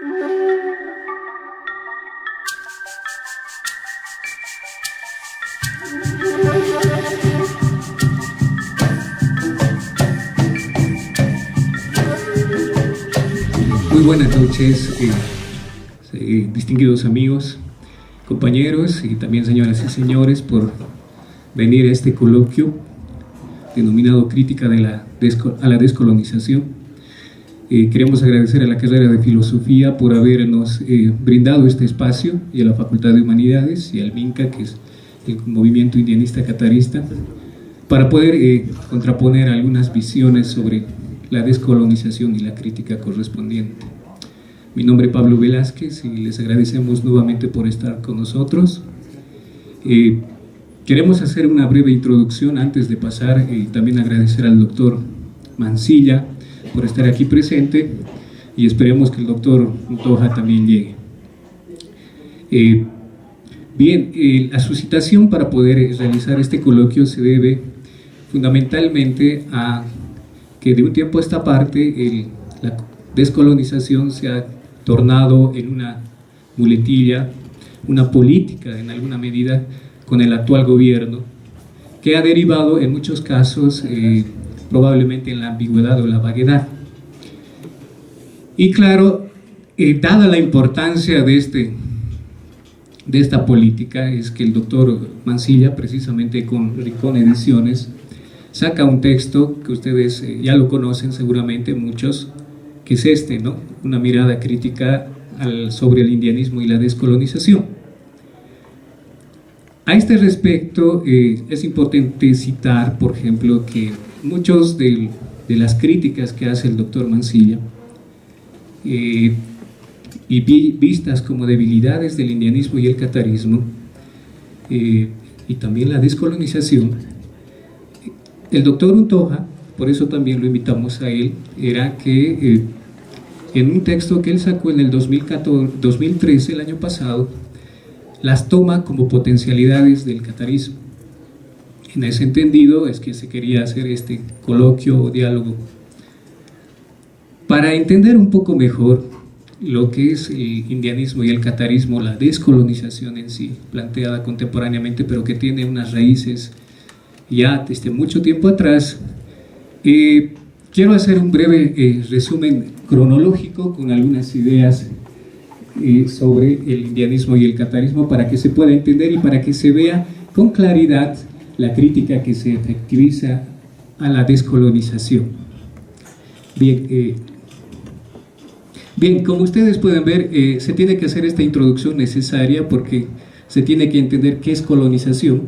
Muy buenas noches, distinguidos amigos, compañeros y también señoras y señores, por venir a este coloquio denominado Crítica a la Descolonización. Queremos agradecer a la carrera de Filosofía por habernos brindado este espacio, y a la Facultad de Humanidades y al MINCA, que es el Movimiento Indianista Catarista, para poder contraponer algunas visiones sobre la descolonización y la crítica correspondiente. Mi nombre es Pablo Velázquez y les agradecemos nuevamente por estar con nosotros. Queremos hacer una breve introducción antes de pasar y también agradecer al doctor Mancilla por estar aquí presente, y esperemos que el doctor Untoja también llegue. La suscitación para poder realizar este coloquio se debe fundamentalmente a que de un tiempo a esta parte la descolonización se ha tornado en una muletilla, una política en alguna medida con el actual gobierno, que ha derivado en muchos casos probablemente en la ambigüedad o la vaguedad. Y claro, dada la importancia de esta política, es que el doctor Mancilla, precisamente con Ricón Ediciones, saca un texto que ustedes ya lo conocen seguramente muchos, que es ¿no? Una mirada crítica sobre el indianismo y la descolonización. A este respecto, es importante citar, por ejemplo, que muchos de las críticas que hace el doctor Mancilla, y vistas como debilidades del indianismo y el catarismo, y también la descolonización, el doctor Untoja, por eso también lo invitamos a él, era que en un texto que él sacó en el 2013, el año pasado, las toma como potencialidades del catarismo. En ese entendido es que se quería hacer este coloquio o diálogo para entender un poco mejor lo que es el indianismo y el catarismo, la descolonización en sí, planteada contemporáneamente, pero que tiene unas raíces ya desde mucho tiempo atrás. Quiero hacer un breve resumen cronológico con algunas ideas sobre el indianismo y el catarismo para que se pueda entender y para que se vea con claridad la crítica que se efectiviza a la descolonización. Bien, como ustedes pueden ver, se tiene que hacer esta introducción necesaria porque se tiene que entender qué es colonización.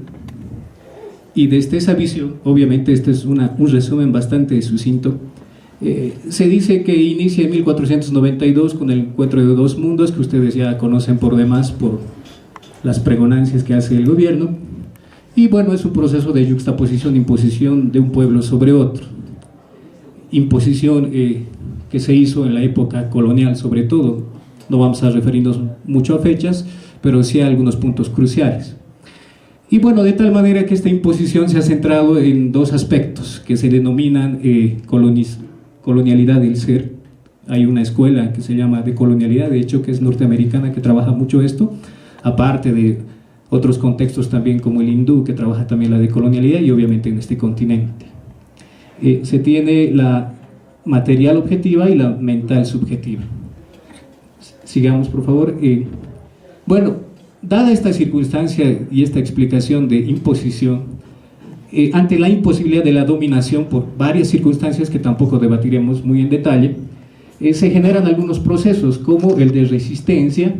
Y desde esa visión, obviamente este es un resumen bastante sucinto, se dice que inicia en 1492 con el encuentro de dos mundos, que ustedes ya conocen por demás por las pregonancias que hace el gobierno, y bueno, es un proceso de yuxtaposición, imposición de un pueblo sobre otro, imposición que se hizo en la época colonial sobre todo. No vamos a referirnos mucho a fechas, pero sí a algunos puntos cruciales. Y bueno, de tal manera que esta imposición se ha centrado en dos aspectos que se denominan colonialidad del ser. Hay una escuela que se llama de colonialidad, de hecho que es norteamericana, que trabaja mucho esto, aparte de otros contextos también como el hindú, que trabaja también la decolonialidad, y obviamente en este continente. Se tiene la material objetiva y la mental subjetiva. Sigamos, por favor. Bueno, dada esta circunstancia y esta explicación de imposición, ante la imposibilidad de la dominación por varias circunstancias que tampoco debatiremos muy en detalle, se generan algunos procesos como el de resistencia,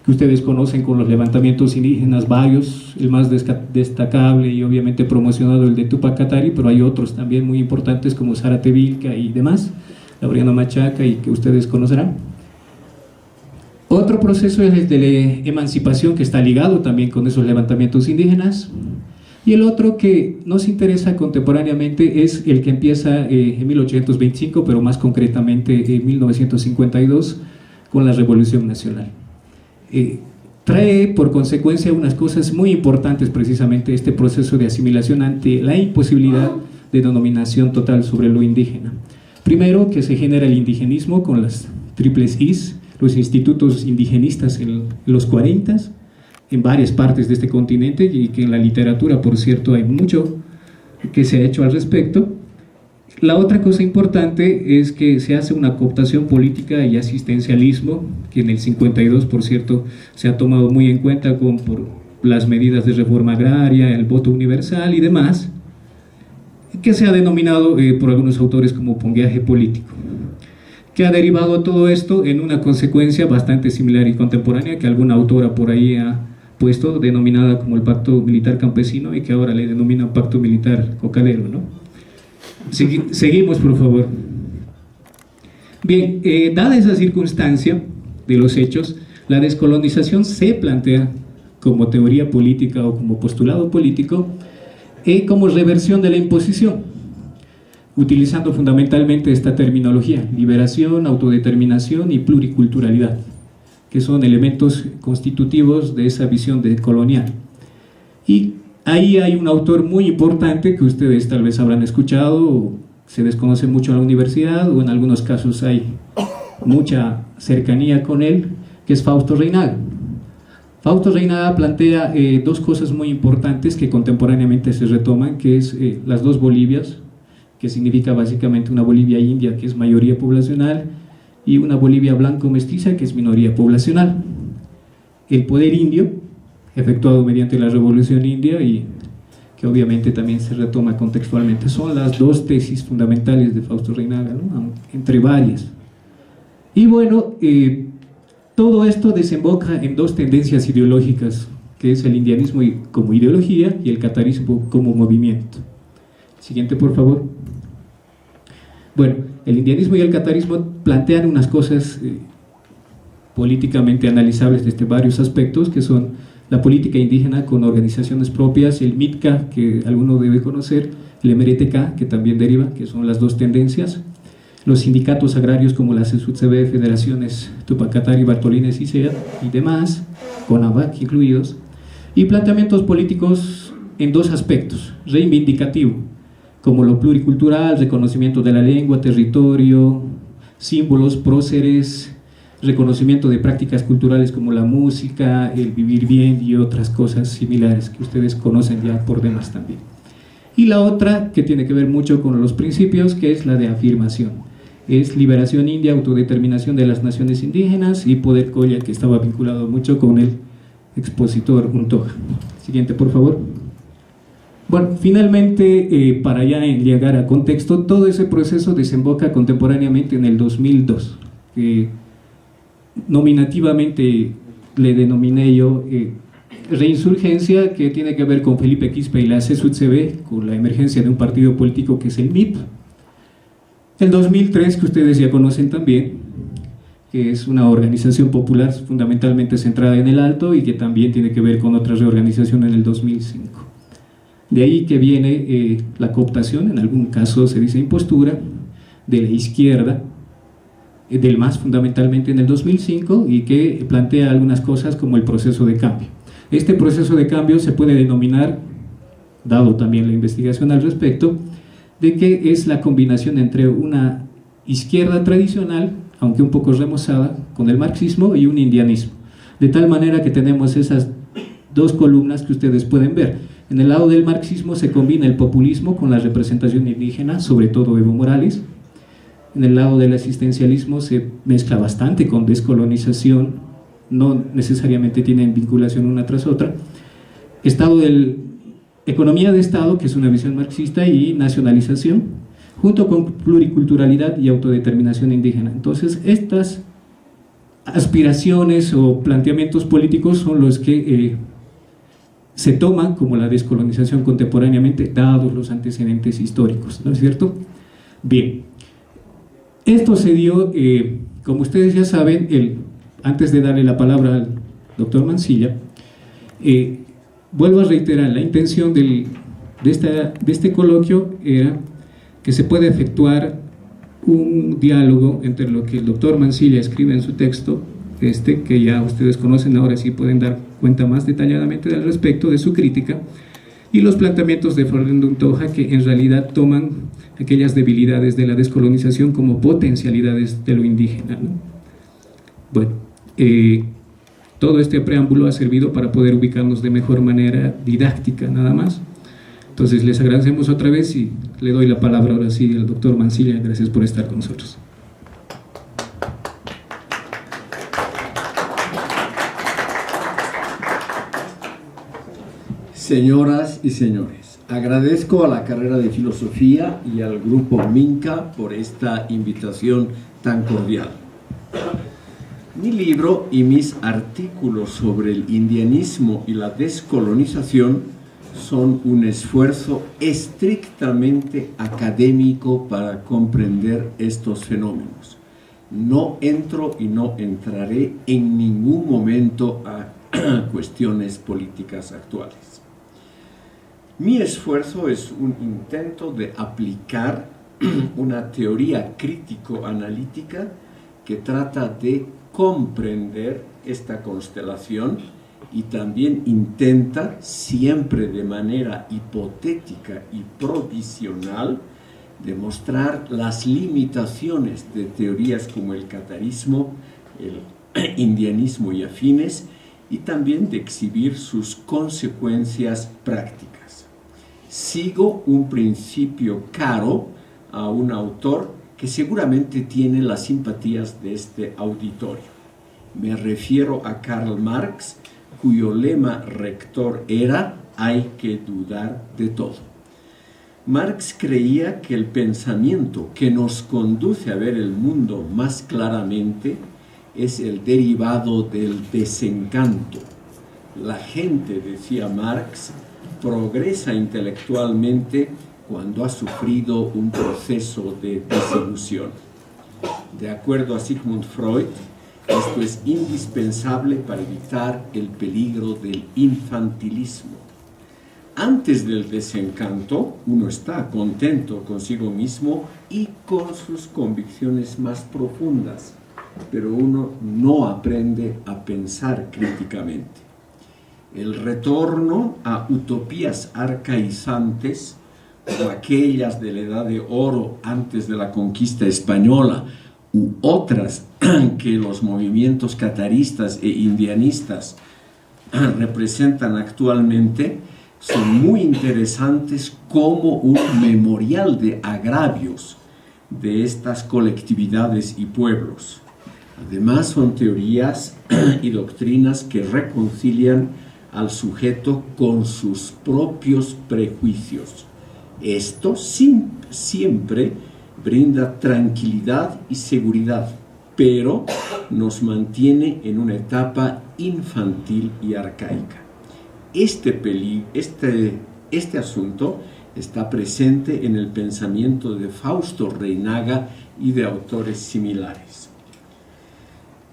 que ustedes conocen con los levantamientos indígenas varios, el más destacable y obviamente promocionado el de Tupac Katari, pero hay otros también muy importantes como Zárate Vilca y demás, Laureano Machaca, y que ustedes conocerán. Otro proceso es el de la emancipación, que está ligado también con esos levantamientos indígenas, y el otro que nos interesa contemporáneamente es el que empieza en 1825, pero más concretamente en 1952 con la Revolución Nacional. Trae por consecuencia unas cosas muy importantes, precisamente este proceso de asimilación ante la imposibilidad de denominación total sobre lo indígena. Primero, que se genera el indigenismo con las triples Is, los institutos indigenistas en los 40 en varias partes de este continente, y que en la literatura, por cierto, hay mucho que se ha hecho al respecto. La otra cosa importante es que se hace una cooptación política y asistencialismo, que en el 52, por cierto, se ha tomado muy en cuenta por las medidas de reforma agraria, el voto universal y demás, que se ha denominado por algunos autores como pongueaje político, que ha derivado todo esto en una consecuencia bastante similar y contemporánea que alguna autora por ahí ha puesto, denominada como el Pacto Militar Campesino, y que ahora le denominan Pacto Militar Cocalero, ¿no? Seguimos, por favor. Bien, dada esa circunstancia de los hechos, la descolonización se plantea como teoría política o como postulado político como reversión de la imposición, utilizando fundamentalmente esta terminología: liberación, autodeterminación y pluriculturalidad, que son elementos constitutivos de esa visión colonial. Y ahí hay un autor muy importante que ustedes tal vez habrán escuchado, o se desconoce mucho en la universidad, o en algunos casos hay mucha cercanía con él, que es Fausto Reynaga. Fausto Reynaga plantea dos cosas muy importantes que contemporáneamente se retoman, que es las dos Bolivias, que significa básicamente una Bolivia india, que es mayoría poblacional, y una Bolivia blanco-mestiza, que es minoría poblacional. El poder indio, efectuado mediante la Revolución India, y que obviamente también se retoma contextualmente, son las dos tesis fundamentales de Fausto Reynaga, ¿no? Entre varias. Y bueno, todo esto desemboca en dos tendencias ideológicas, que es el indianismo como ideología y el catarismo como movimiento. Siguiente, por favor. Bueno, el indianismo y el catarismo plantean unas cosas políticamente analizables desde varios aspectos, que son la política indígena con organizaciones propias, el MITCA, que alguno debe conocer, el MRTK, que también deriva, que son las dos tendencias, los sindicatos agrarios como la CSUTCB, Federaciones Tupacatari, Bartolines y SEA y demás, con ABAC incluidos, y planteamientos políticos en dos aspectos: reivindicativo, como lo pluricultural, reconocimiento de la lengua, territorio, símbolos, próceres, reconocimiento de prácticas culturales como la música, el vivir bien y otras cosas similares que ustedes conocen ya por demás también. Y la otra, que tiene que ver mucho con los principios, que es la de afirmación. Es liberación india, autodeterminación de las naciones indígenas y poder Colla, que estaba vinculado mucho con el expositor Untoja. Siguiente, por favor. Bueno, finalmente, para ya llegar a contexto, todo ese proceso desemboca contemporáneamente en el 2002, que nominativamente le denominé yo reinsurgencia, que tiene que ver con Felipe Quispe y la CSUTCB, con la emergencia de un partido político que es el MIP. El 2003, que ustedes ya conocen también, que es una organización popular fundamentalmente centrada en el Alto y que también tiene que ver con otra reorganización en el 2005. De ahí que viene la cooptación, en algún caso se dice impostura, de la izquierda, del MAS fundamentalmente en el 2005, y que plantea algunas cosas como el proceso de cambio. Este proceso de cambio se puede denominar, dado también la investigación al respecto, de que es la combinación entre una izquierda tradicional, aunque un poco remozada, con el marxismo y un indianismo. De tal manera que tenemos esas dos columnas que ustedes pueden ver. En el lado del marxismo se combina el populismo con la representación indígena, sobre todo Evo Morales. En el lado del asistencialismo se mezcla bastante con descolonización, no necesariamente tienen vinculación una tras otra. Economía de Estado, que es una visión marxista, y nacionalización, junto con pluriculturalidad y autodeterminación indígena. Entonces, estas aspiraciones o planteamientos políticos son los que se toman como la descolonización contemporáneamente, dados los antecedentes históricos, ¿no es cierto? Bien, esto se dio, como ustedes ya saben, antes de darle la palabra al doctor Mancilla, vuelvo a reiterar, la intención de este coloquio era que se pueda efectuar un diálogo entre lo que el doctor Mancilla escribe en su texto, que ya ustedes conocen, ahora sí pueden dar cuenta más detalladamente al respecto de su crítica, y los planteamientos de Fernando Untoja, que en realidad toman aquellas debilidades de la descolonización como potencialidades de lo indígena, ¿no? Bueno, todo este preámbulo ha servido para poder ubicarnos de mejor manera didáctica, nada más. Entonces les agradecemos otra vez y le doy la palabra ahora sí al doctor Mancilla. Gracias por estar con nosotros. Señoras y señores, agradezco a la carrera de Filosofía y al grupo Minca por esta invitación tan cordial. Mi libro y mis artículos sobre el indianismo y la descolonización son un esfuerzo estrictamente académico para comprender estos fenómenos. No entro y no entraré en ningún momento a cuestiones políticas actuales. Mi esfuerzo es un intento de aplicar una teoría crítico-analítica que trata de comprender esta constelación y también intenta, siempre de manera hipotética y provisional, demostrar las limitaciones de teorías como el catarismo, el indianismo y afines, y también de exhibir sus consecuencias prácticas. Sigo un principio caro a un autor que seguramente tiene las simpatías de este auditorio. Me refiero a Karl Marx, cuyo lema rector era «hay que dudar de todo». Marx creía que el pensamiento que nos conduce a ver el mundo más claramente es el derivado del desencanto. La gente, decía Marx, progresa intelectualmente cuando ha sufrido un proceso de desilusión. De acuerdo a Sigmund Freud, esto es indispensable para evitar el peligro del infantilismo. Antes del desencanto, uno está contento consigo mismo y con sus convicciones más profundas, pero uno no aprende a pensar críticamente. El retorno a utopías arcaizantes, como aquellas de la Edad de Oro antes de la conquista española, u otras que los movimientos cataristas e indianistas representan actualmente, son muy interesantes como un memorial de agravios de estas colectividades y pueblos. Además, son teorías y doctrinas que reconcilian al sujeto con sus propios prejuicios. Esto siempre brinda tranquilidad y seguridad, pero nos mantiene en una etapa infantil y arcaica. Este asunto está presente en el pensamiento de Fausto Reinaga y de autores similares.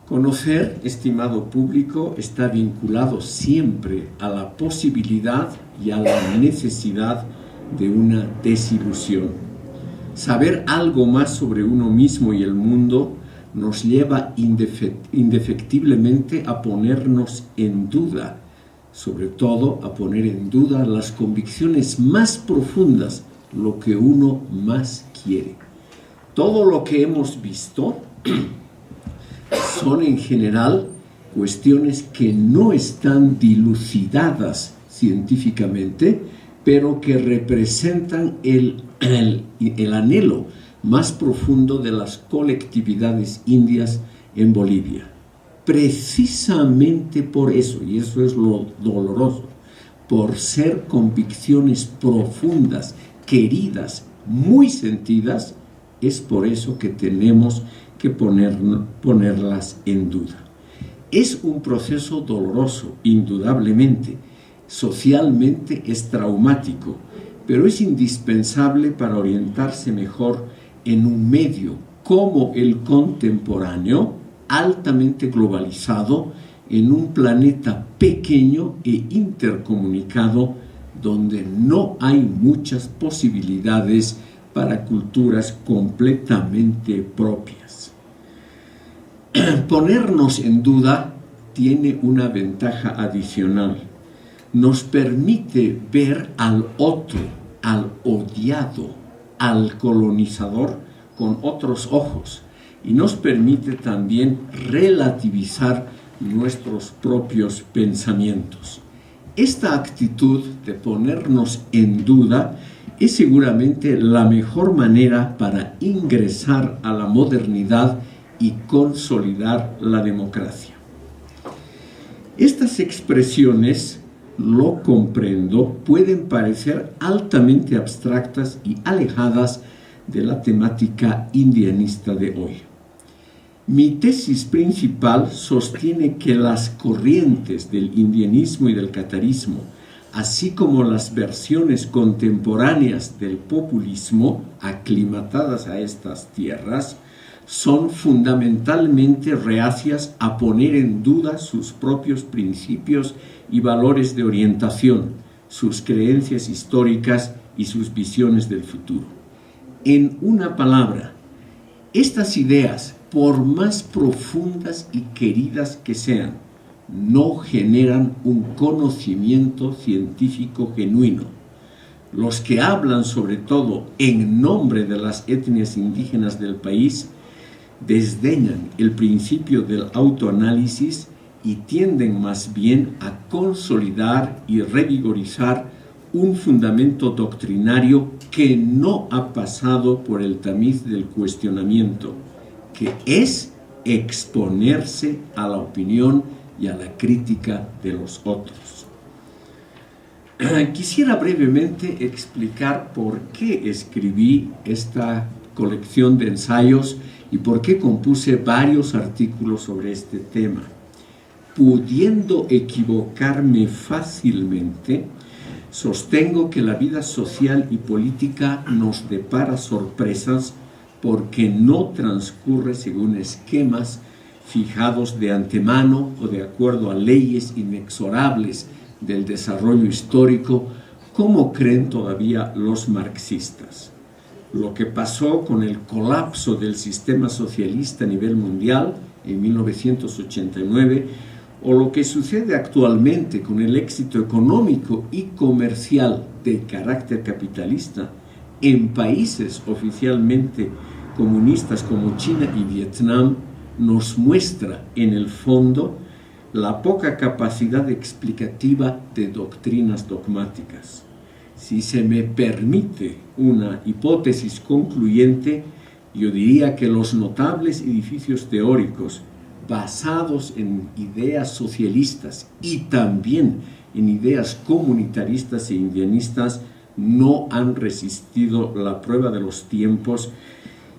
Conocer, estimado público, está vinculado siempre a la posibilidad y a la necesidad de una desilusión. Saber algo más sobre uno mismo y el mundo nos lleva indefectiblemente a ponernos en duda, sobre todo a poner en duda las convicciones más profundas, lo que uno más quiere. Todo lo que hemos visto son en general cuestiones que no están dilucidadas científicamente, pero que representan el anhelo más profundo de las colectividades indias en Bolivia. Precisamente por eso, y eso es lo doloroso, por ser convicciones profundas, queridas, muy sentidas, es por eso que tenemos que ponerlas en duda. Es un proceso doloroso, indudablemente. Socialmente es traumático, pero es indispensable para orientarse mejor en un medio como el contemporáneo, altamente globalizado, en un planeta pequeño e intercomunicado, donde no hay muchas posibilidades para culturas completamente propias. Ponernos en duda tiene una ventaja adicional. Nos permite ver al otro, al odiado, al colonizador con otros ojos, y nos permite también relativizar nuestros propios pensamientos. Esta actitud de ponernos en duda es seguramente la mejor manera para ingresar a la modernidad y consolidar la democracia. Estas expresiones, lo comprendo, pueden parecer altamente abstractas y alejadas de la temática indianista de hoy. Mi tesis principal sostiene que las corrientes del indianismo y del catarismo, así como las versiones contemporáneas del populismo aclimatadas a estas tierras, son fundamentalmente reacias a poner en duda sus propios principios y valores de orientación, sus creencias históricas y sus visiones del futuro. En una palabra, estas ideas, por más profundas y queridas que sean, no generan un conocimiento científico genuino. Los que hablan sobre todo en nombre de las etnias indígenas del país desdeñan el principio del autoanálisis y tienden más bien a consolidar y revigorizar un fundamento doctrinario que no ha pasado por el tamiz del cuestionamiento, que es exponerse a la opinión y a la crítica de los otros. Quisiera brevemente explicar por qué escribí esta colección de ensayos y por qué compuse varios artículos sobre este tema. Pudiendo equivocarme fácilmente, sostengo que la vida social y política nos depara sorpresas porque no transcurre según esquemas fijados de antemano o de acuerdo a leyes inexorables del desarrollo histórico, como creen todavía los marxistas. Lo que pasó con el colapso del sistema socialista a nivel mundial en 1989, o lo que sucede actualmente con el éxito económico y comercial de carácter capitalista en países oficialmente comunistas como China y Vietnam, nos muestra en el fondo la poca capacidad explicativa de doctrinas dogmáticas. Si se me permite una hipótesis concluyente, yo diría que los notables edificios teóricos basados en ideas socialistas y también en ideas comunitaristas e indianistas no han resistido la prueba de los tiempos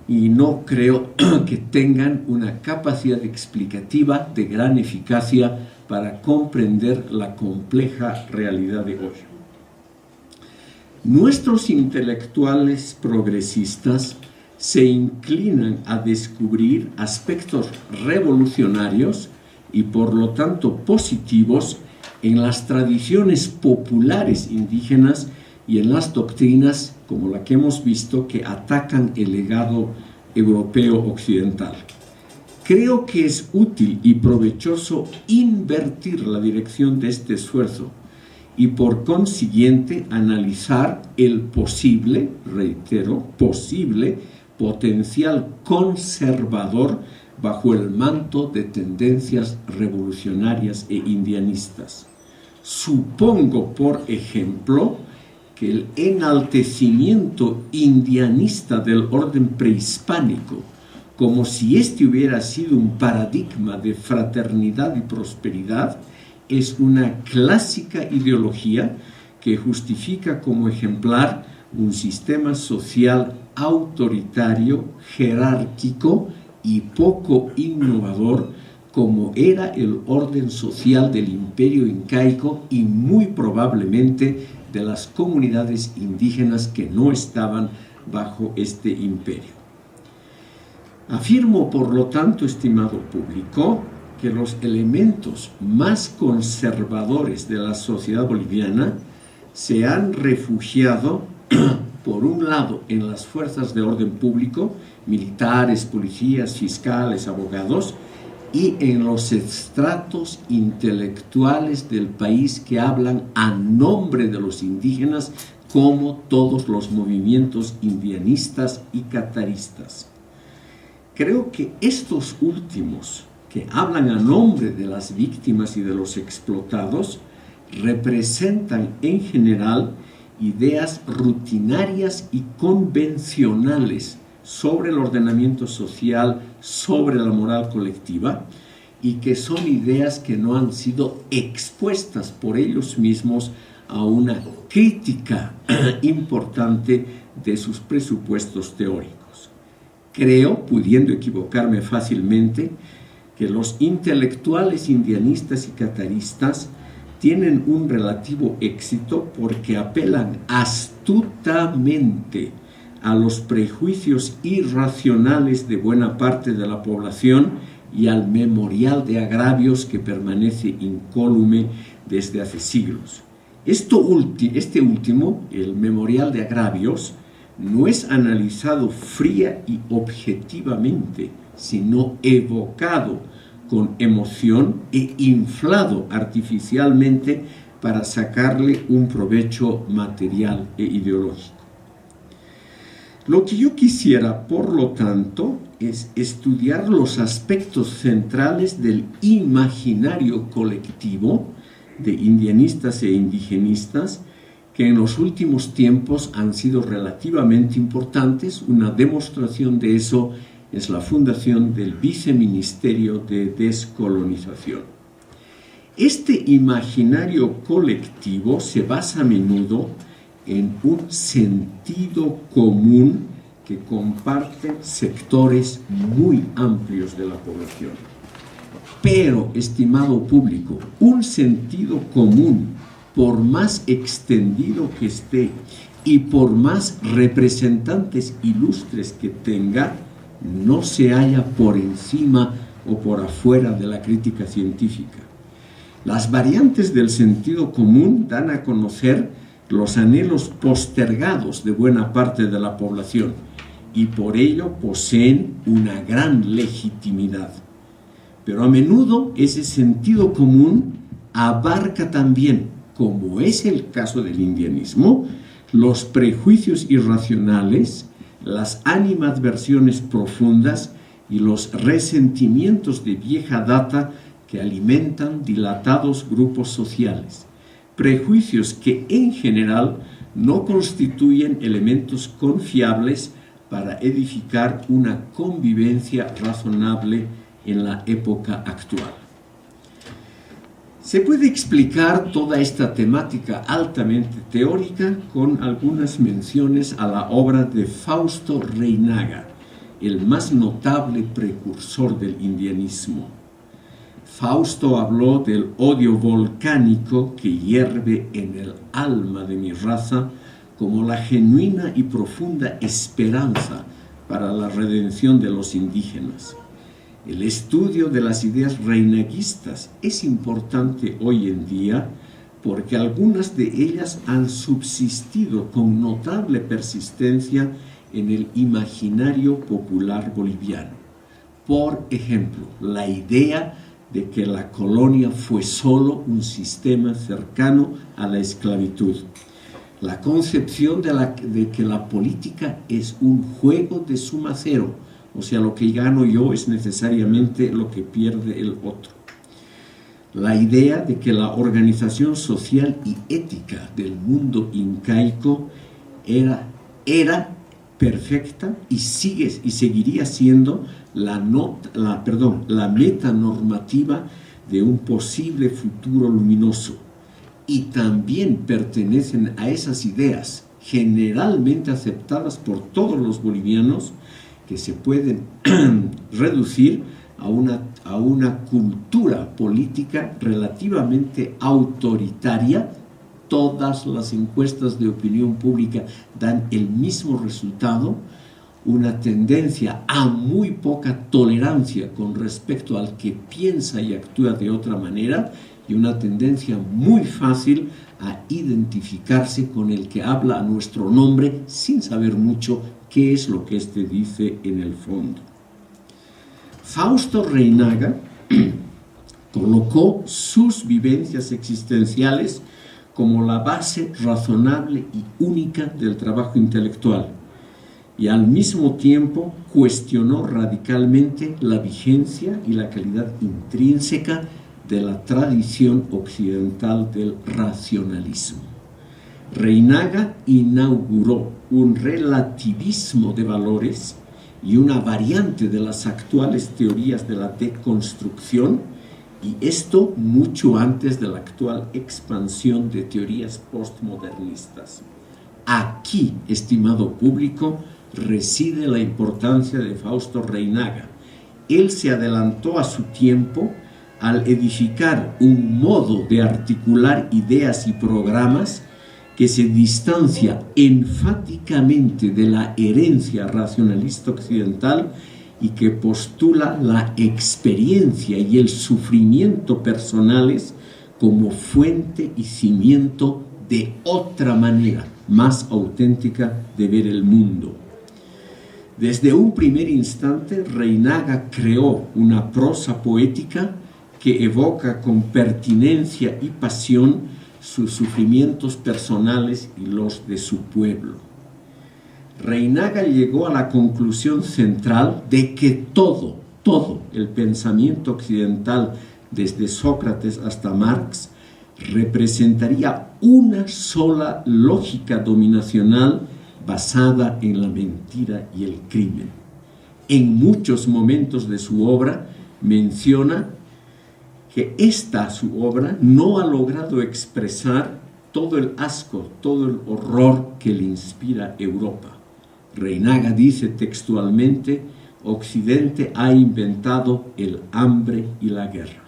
y no creo que tengan una capacidad explicativa de gran eficacia para comprender la compleja realidad de hoy. Nuestros intelectuales progresistas se inclinan a descubrir aspectos revolucionarios y por lo tanto positivos en las tradiciones populares indígenas y en las doctrinas como la que hemos visto que atacan el legado europeo occidental. Creo que es útil y provechoso invertir la dirección de este esfuerzo y por consiguiente analizar el posible, reitero, posible potencial conservador bajo el manto de tendencias revolucionarias e indianistas. Supongo, por ejemplo, que el enaltecimiento indianista del orden prehispánico, como si este hubiera sido un paradigma de fraternidad y prosperidad, es una clásica ideología que justifica como ejemplar un sistema social autoritario, jerárquico y poco innovador, como era el orden social del imperio incaico y muy probablemente de las comunidades indígenas que no estaban bajo este imperio. Afirmo, por lo tanto, estimado público, que los elementos más conservadores de la sociedad boliviana se han refugiado, por un lado, en las fuerzas de orden público, militares, policías, fiscales, abogados, y en los estratos intelectuales del país que hablan a nombre de los indígenas, como todos los movimientos indianistas y cataristas. Creo que estos últimos, que hablan a nombre de las víctimas y de los explotados, representan en general ideas rutinarias y convencionales sobre el ordenamiento social, sobre la moral colectiva, y que son ideas que no han sido expuestas por ellos mismos a una crítica importante de sus presupuestos teóricos. Creo, pudiendo equivocarme fácilmente, que los intelectuales indianistas y cataristas tienen un relativo éxito porque apelan astutamente a los prejuicios irracionales de buena parte de la población y al memorial de agravios que permanece incólume desde hace siglos. Este último, el memorial de agravios, no es analizado fría y objetivamente, sino evocado con emoción e inflado artificialmente para sacarle un provecho material e ideológico. Lo que yo quisiera, por lo tanto, es estudiar los aspectos centrales del imaginario colectivo de indianistas e indigenistas que en los últimos tiempos han sido relativamente importantes. Una demostración de eso es la fundación del Viceministerio de Descolonización. Este imaginario colectivo se basa a menudo en un sentido común que comparten sectores muy amplios de la población. Pero, estimado público, un sentido común, por más extendido que esté y por más representantes ilustres que tenga, no se halla por encima o por afuera de la crítica científica. Las variantes del sentido común dan a conocer los anhelos postergados de buena parte de la población y por ello poseen una gran legitimidad. Pero a menudo ese sentido común abarca también, como es el caso del indianismo, los prejuicios irracionales, las animadversiones profundas y los resentimientos de vieja data que alimentan dilatados grupos sociales. Prejuicios que en general no constituyen elementos confiables para edificar una convivencia razonable en la época actual. Se puede explicar toda esta temática altamente teórica con algunas menciones a la obra de Fausto Reynaga, el más notable precursor del indianismo. Fausto habló del odio volcánico que hierve en el alma de mi raza como la genuina y profunda esperanza para la redención de los indígenas. El estudio de las ideas reinaguistas es importante hoy en día porque algunas de ellas han subsistido con notable persistencia en el imaginario popular boliviano. Por ejemplo, la idea de que la colonia fue solo un sistema cercano a la esclavitud. La concepción de que la política es un juego de suma cero, o sea, lo que gano yo es necesariamente lo que pierde el otro. La idea de que la organización social y ética del mundo incaico era perfecta y seguiría siendo la meta normativa de un posible futuro luminoso. Y también pertenecen a esas ideas generalmente aceptadas por todos los bolivianos que se pueden reducir a una cultura política relativamente autoritaria. Todas las encuestas de opinión pública dan el mismo resultado, una tendencia a muy poca tolerancia con respecto al que piensa y actúa de otra manera y una tendencia muy fácil a identificarse con el que habla a nuestro nombre sin saber mucho qué es lo que éste dice en el fondo. Fausto Reynaga colocó sus vivencias existenciales como la base razonable y única del trabajo intelectual. y al mismo tiempo cuestionó radicalmente la vigencia y la calidad intrínseca de la tradición occidental del racionalismo. Reinaga inauguró un relativismo de valores y una variante de las actuales teorías de la deconstrucción, y esto mucho antes de la actual expansión de teorías postmodernistas. Aquí, estimado público, reside la importancia de Fausto Reinaga. Él se adelantó a su tiempo al edificar un modo de articular ideas y programas que se distancia enfáticamente de la herencia racionalista occidental y que postula la experiencia y el sufrimiento personales como fuente y cimiento de otra manera más auténtica de ver el mundo. Desde un primer instante, Reinaga creó una prosa poética que evoca con pertinencia y pasión sus sufrimientos personales y los de su pueblo. Reinaga llegó a la conclusión central de que todo el pensamiento occidental, desde Sócrates hasta Marx, representaría una sola lógica dominacional basada en la mentira y el crimen. En muchos momentos de su obra menciona que su obra no ha logrado expresar todo el asco, todo el horror que le inspira Europa. Reinaga dice textualmente: Occidente ha inventado el hambre y la guerra.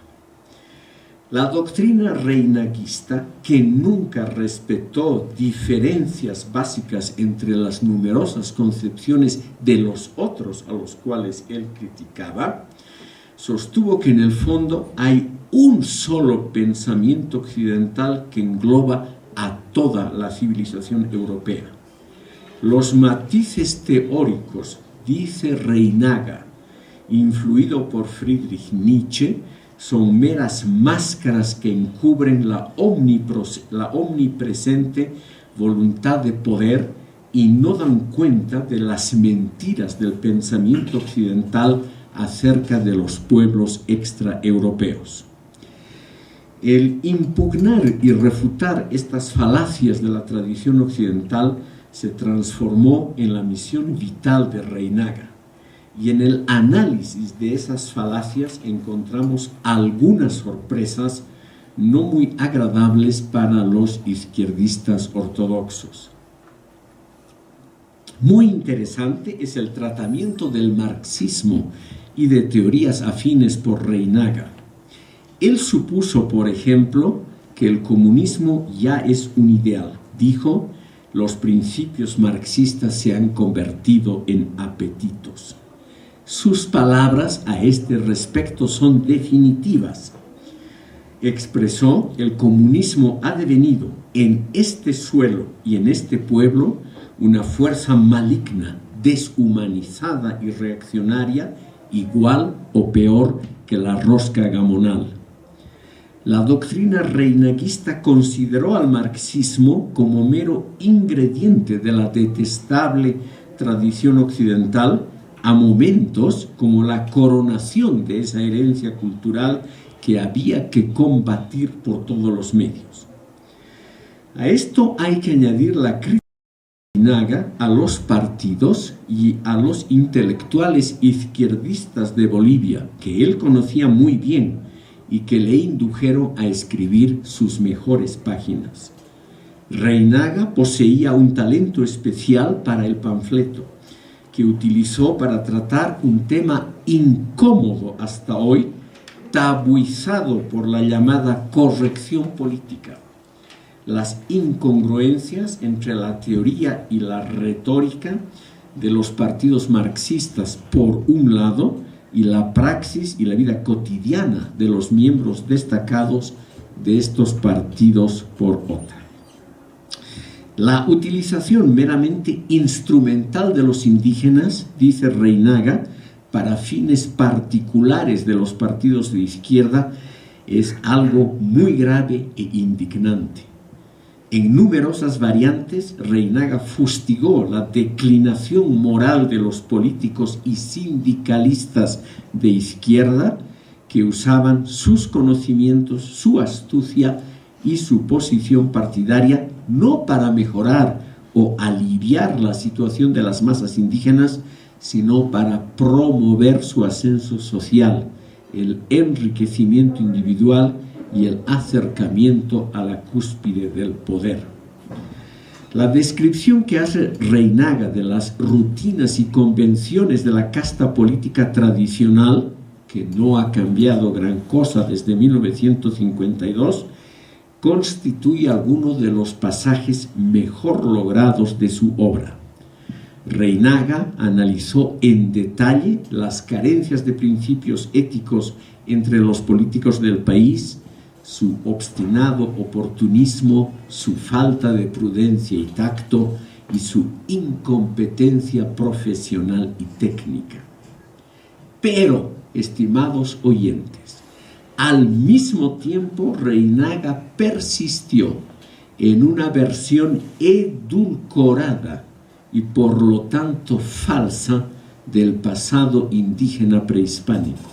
La doctrina reinaguista, que nunca respetó diferencias básicas entre las numerosas concepciones de los otros a los cuales él criticaba, sostuvo que en el fondo hay un solo pensamiento occidental que engloba a toda la civilización europea. Los matices teóricos, dice Reinaga, influido por Friedrich Nietzsche, son meras máscaras que encubren la omnipresente voluntad de poder y no dan cuenta de las mentiras del pensamiento occidental acerca de los pueblos extraeuropeos. El impugnar y refutar estas falacias de la tradición occidental se transformó en la misión vital de Reinaga, y en el análisis de esas falacias encontramos algunas sorpresas no muy agradables para los izquierdistas ortodoxos. Muy interesante es el tratamiento del marxismo y de teorías afines por Reinaga. Él supuso, por ejemplo, que el comunismo ya es un ideal. Dijo: los principios marxistas se han convertido en apetitos. Sus palabras a este respecto son definitivas. Expresó: el comunismo ha devenido en este suelo y en este pueblo una fuerza maligna, deshumanizada y reaccionaria, igual o peor que la rosca gamonal. La doctrina reinaguista consideró al marxismo como mero ingrediente de la detestable tradición occidental, a momentos como la coronación de esa herencia cultural que había que combatir por todos los medios. A esto hay que añadir la crítica de Reinaga a los partidos y a los intelectuales izquierdistas de Bolivia, que él conocía muy bien y que le indujeron a escribir sus mejores páginas. Reinaga poseía un talento especial para el panfleto, que utilizó para tratar un tema incómodo hasta hoy, tabuizado por la llamada corrección política: las incongruencias entre la teoría y la retórica de los partidos marxistas por un lado y la praxis y la vida cotidiana de los miembros destacados de estos partidos por otra. La utilización meramente instrumental de los indígenas, dice Reinaga, para fines particulares de los partidos de izquierda es algo muy grave e indignante. En numerosas variantes, Reinaga fustigó la declinación moral de los políticos y sindicalistas de izquierda que usaban sus conocimientos, su astucia y su posición partidaria no para mejorar o aliviar la situación de las masas indígenas, sino para promover su ascenso social, el enriquecimiento individual y el acercamiento a la cúspide del poder. La descripción que hace Reinaga de las rutinas y convenciones de la casta política tradicional, que no ha cambiado gran cosa desde 1952, constituye algunos de los pasajes mejor logrados de su obra. Reinaga analizó en detalle las carencias de principios éticos entre los políticos del país, su obstinado oportunismo, su falta de prudencia y tacto y su incompetencia profesional y técnica. Pero, estimados oyentes, al mismo tiempo Reinaga persistió en una versión edulcorada y por lo tanto falsa del pasado indígena prehispánico.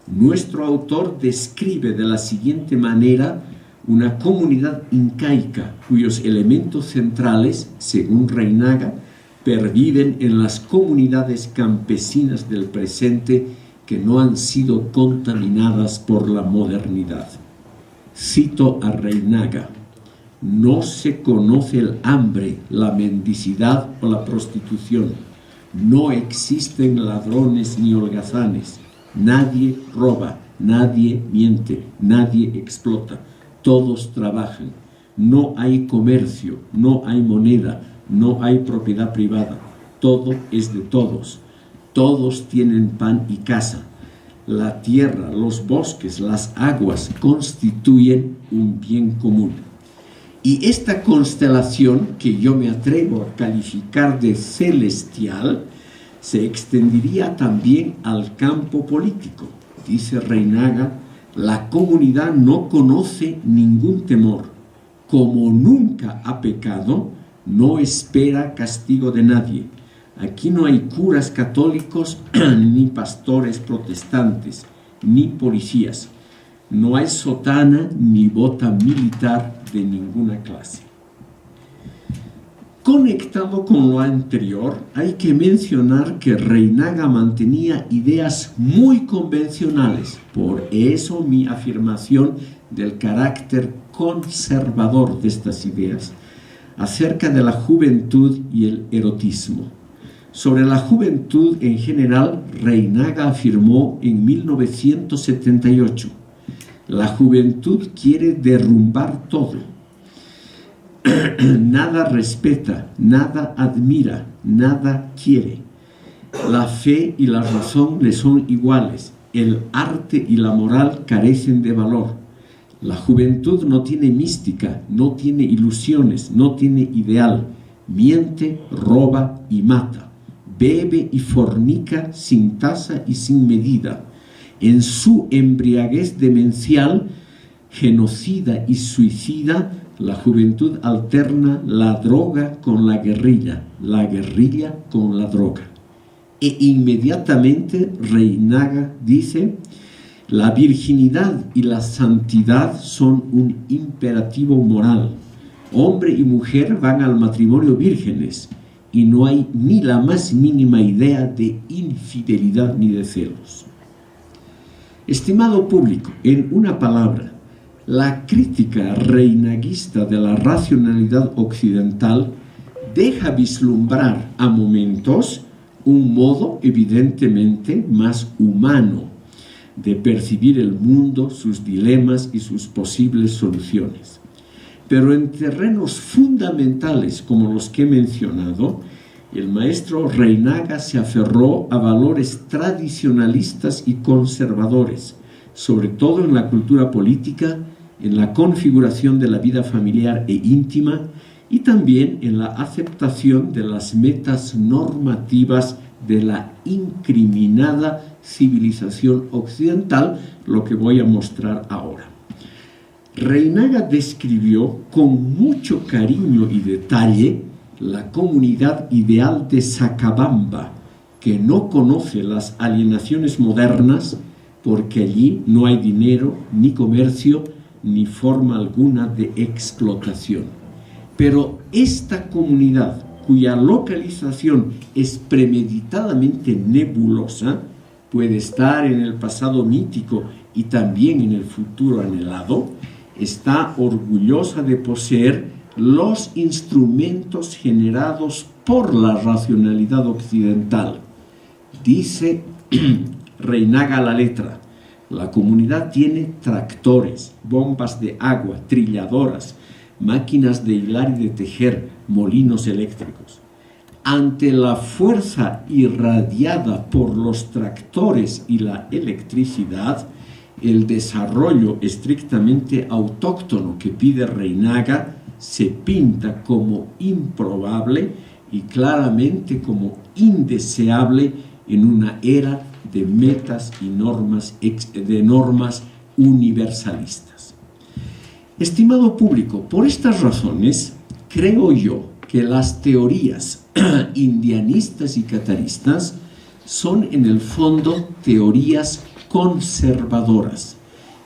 Nuestro autor describe de la siguiente manera una comunidad incaica cuyos elementos centrales, según Reinaga, perviven en las comunidades campesinas del presente que no han sido contaminadas por la modernidad. Cito a Reinaga: no se conoce el hambre, la mendicidad o la prostitución. No existen ladrones ni holgazanes. Nadie roba, nadie miente, nadie explota. Todos trabajan. No hay comercio, no hay moneda, no hay propiedad privada. Todo es de todos. Todos tienen pan y casa. La tierra, los bosques, las aguas constituyen un bien común. Y esta constelación, que yo me atrevo a calificar de celestial, se extendería también al campo político. Dice Reinaga: la comunidad no conoce ningún temor. Como nunca ha pecado, no espera castigo de nadie. Aquí no hay curas católicos, ni pastores protestantes, ni policías. No hay sotana ni bota militar de ninguna clase. Conectado con lo anterior, hay que mencionar que Reinaga mantenía ideas muy convencionales. Por eso mi afirmación del carácter conservador de estas ideas acerca de la juventud y el erotismo. Sobre la juventud en general, Reinaga afirmó en 1978: la juventud quiere derrumbar todo. Nada respeta, nada admira, nada quiere. La fe y la razón le son iguales. El arte y la moral carecen de valor. La juventud no tiene mística, no tiene ilusiones, no tiene ideal. Miente, roba y mata. Bebe y fornica sin tasa y sin medida. En su embriaguez demencial, genocida y suicida, la juventud alterna la droga con la guerrilla con la droga. E inmediatamente Reinaga dice: la virginidad y la santidad son un imperativo moral. Hombre y mujer van al matrimonio vírgenes y no hay ni la más mínima idea de infidelidad ni de celos. Estimado público, en una palabra, la crítica reinaguista de la racionalidad occidental deja vislumbrar a momentos un modo evidentemente más humano de percibir el mundo, sus dilemas y sus posibles soluciones. Pero en terrenos fundamentales como los que he mencionado, el maestro Reinaga se aferró a valores tradicionalistas y conservadores, sobre todo en la cultura política, en la configuración de la vida familiar e íntima y también en la aceptación de las metas normativas de la incriminada civilización occidental, lo que voy a mostrar ahora. Reinaga describió con mucho cariño y detalle la comunidad ideal de Sacabamba, que no conoce las alienaciones modernas porque allí no hay dinero, ni comercio, ni forma alguna de explotación. Pero esta comunidad, cuya localización es premeditadamente nebulosa, puede estar en el pasado mítico y también en el futuro anhelado, está orgullosa de poseer los instrumentos generados por la racionalidad occidental. Dice Reinaga la letra: la comunidad tiene tractores, bombas de agua, trilladoras, máquinas de hilar y de tejer, molinos eléctricos. Ante la fuerza irradiada por los tractores y la electricidad, el desarrollo estrictamente autóctono que pide Reinaga se pinta como improbable y claramente como indeseable en una era de metas y normas universalistas. Estimado público, por estas razones, creo yo que las teorías indianistas y cataristas son en el fondo teorías conservadoras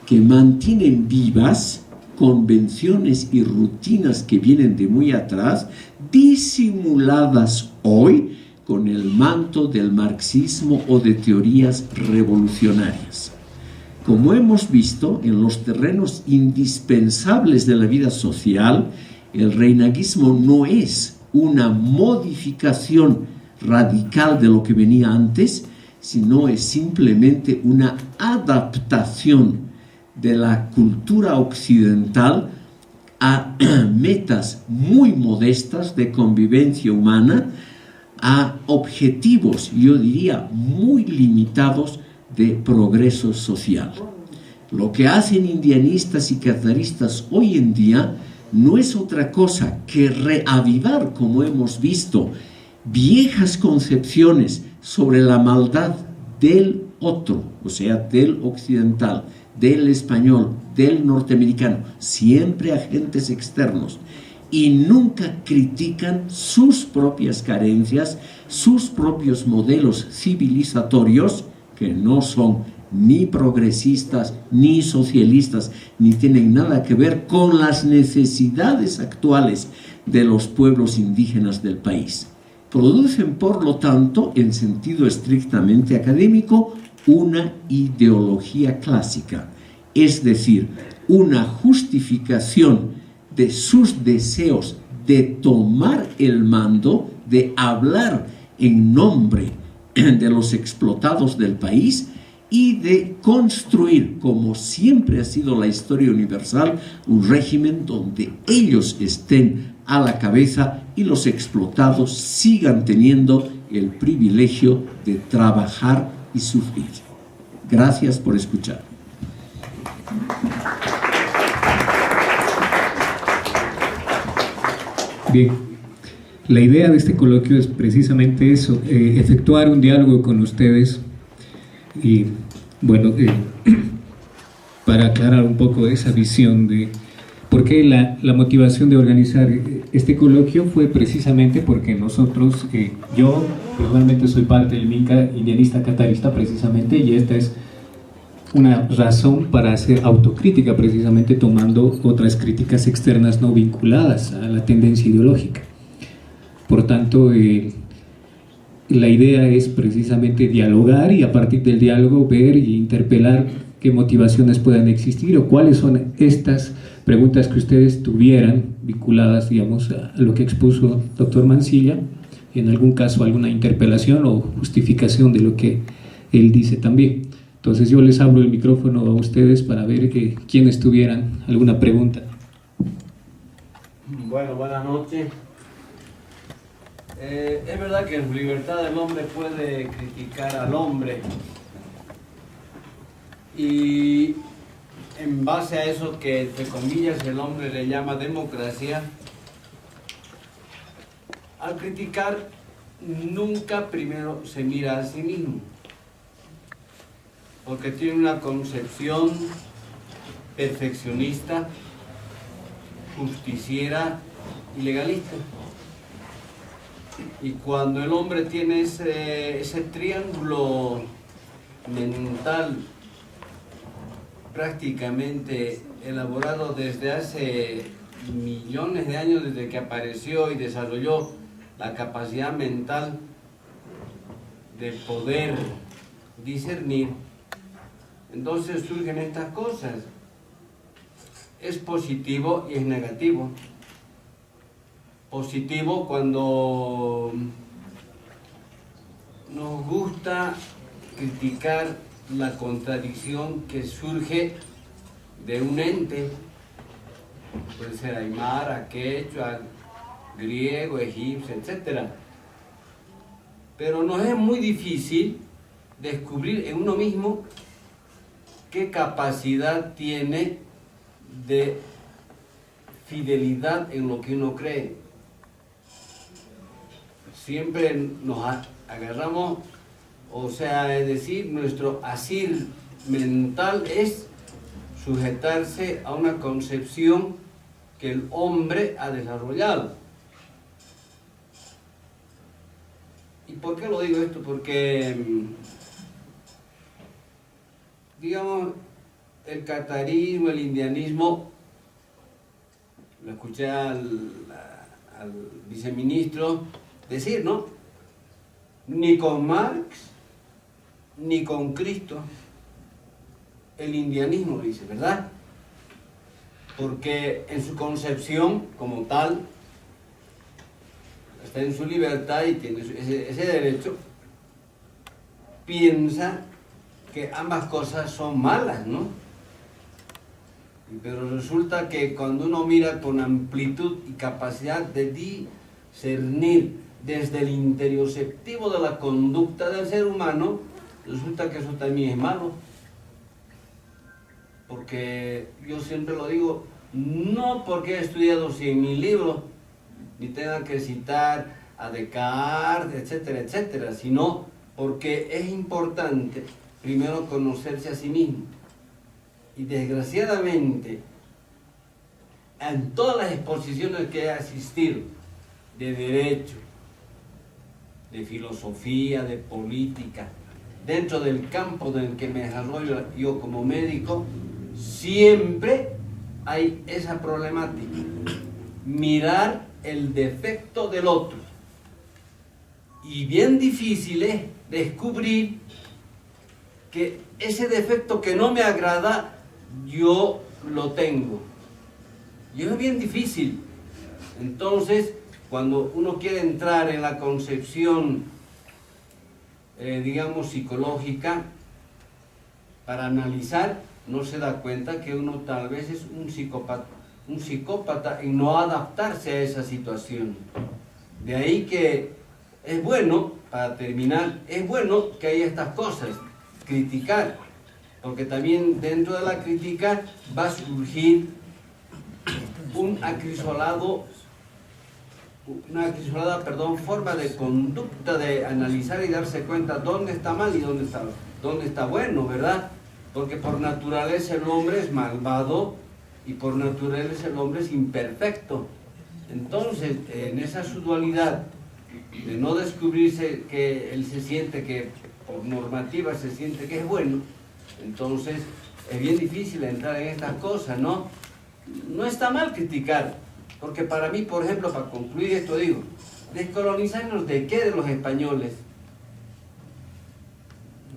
que mantienen vivas convenciones y rutinas que vienen de muy atrás, disimuladas hoy con el manto del marxismo o de teorías revolucionarias. Como hemos visto, en los terrenos indispensables de la vida social, el reinaguismo no es una modificación radical de lo que venía antes, sino es simplemente una adaptación de la cultura occidental a metas muy modestas de convivencia humana, a objetivos, yo diría, muy limitados de progreso social. Lo que hacen indianistas y cataristas hoy en día no es otra cosa que reavivar, como hemos visto, viejas concepciones sobre la maldad del otro, o sea, del occidental, del español, del norteamericano, siempre agentes externos, y nunca critican sus propias carencias, sus propios modelos civilizatorios, que no son ni progresistas, ni socialistas, ni tienen nada que ver con las necesidades actuales de los pueblos indígenas del país. Producen, por lo tanto, en sentido estrictamente académico, una ideología clásica, es decir, una justificación de sus deseos de tomar el mando, de hablar en nombre de los explotados del país y de construir, como siempre ha sido la historia universal, un régimen donde ellos estén a la cabeza y los explotados sigan teniendo el privilegio de trabajar y sufrir. Gracias por escuchar. Bien, la idea de este coloquio es precisamente eso, efectuar un diálogo con ustedes y, bueno, para aclarar un poco esa visión de por qué la motivación de organizar este coloquio fue precisamente porque nosotros, yo personalmente soy parte del Minca indianista catarista precisamente, y esta es una razón para hacer autocrítica, precisamente tomando otras críticas externas no vinculadas a la tendencia ideológica. Por tanto, la idea es precisamente dialogar y a partir del diálogo ver y interpelar qué motivaciones puedan existir o cuáles son estas preguntas que ustedes tuvieran vinculadas, digamos, a lo que expuso el doctor Mancilla, y en algún caso alguna interpelación o justificación de lo que él dice también. Entonces yo les abro el micrófono a ustedes para ver quiénes tuvieran alguna pregunta. Bueno, buenas noches. Es verdad que en libertad el hombre puede criticar al hombre, y en base a eso que, entre comillas, el hombre le llama democracia, al criticar nunca primero se mira a sí mismo, porque tiene una concepción perfeccionista, justiciera y legalista. Y cuando el hombre tiene ese triángulo mental prácticamente elaborado desde hace millones de años, desde que apareció y desarrolló la capacidad mental de poder discernir, entonces surgen estas cosas. Es positivo y es negativo. Positivo cuando nos gusta criticar la contradicción que surge de un ente, puede ser aymara, quechua, griego, egipcio, etc. Pero nos es muy difícil descubrir en uno mismo qué capacidad tiene de fidelidad en lo que uno cree. Siempre nos agarramos, o sea, es decir, nuestro asir mental es sujetarse a una concepción que el hombre ha desarrollado. ¿Y por qué lo digo esto? Porque, digamos, el catarismo, el indianismo, lo escuché al viceministro decir, ¿no? Ni con Marx, ni con Cristo, el indianismo lo dice, ¿verdad? Porque en su concepción como tal, está en su libertad y tiene ese derecho, piensa que ambas cosas son malas, ¿no? Pero resulta que cuando uno mira con amplitud y capacidad de discernir desde el interioceptivo de la conducta del ser humano, resulta que eso también es malo. Porque yo siempre lo digo, no porque he estudiado 100.000 libros, ni tenga que citar a Descartes, etcétera, etcétera, sino porque es importante primero conocerse a sí mismo. Y desgraciadamente, en todas las exposiciones que he asistido, de derecho, de filosofía, de política, dentro del campo en el que me desarrollo yo como médico, siempre hay esa problemática, mirar el defecto del otro. Y bien difícil es descubrir que ese defecto que no me agrada, yo lo tengo. Y es bien difícil. Entonces, cuando uno quiere entrar en la concepción, digamos, psicológica, para analizar, no se da cuenta que uno tal vez es un psicópata en no adaptarse a esa situación. De ahí que es bueno, para terminar, es bueno que haya estas cosas, criticar, porque también dentro de la crítica va a surgir una acrisolada forma de conducta, de analizar y darse cuenta dónde está mal y dónde está bueno, ¿verdad? Porque por naturaleza el hombre es malvado y por naturaleza el hombre es imperfecto. Entonces, en esa su dualidad de no descubrirse que él se siente que, por normativa se siente que es bueno, entonces es bien difícil entrar en estas cosas, ¿no? No está mal criticar, porque para mí, por ejemplo, para concluir esto digo, descolonizarnos ¿de qué? De los españoles.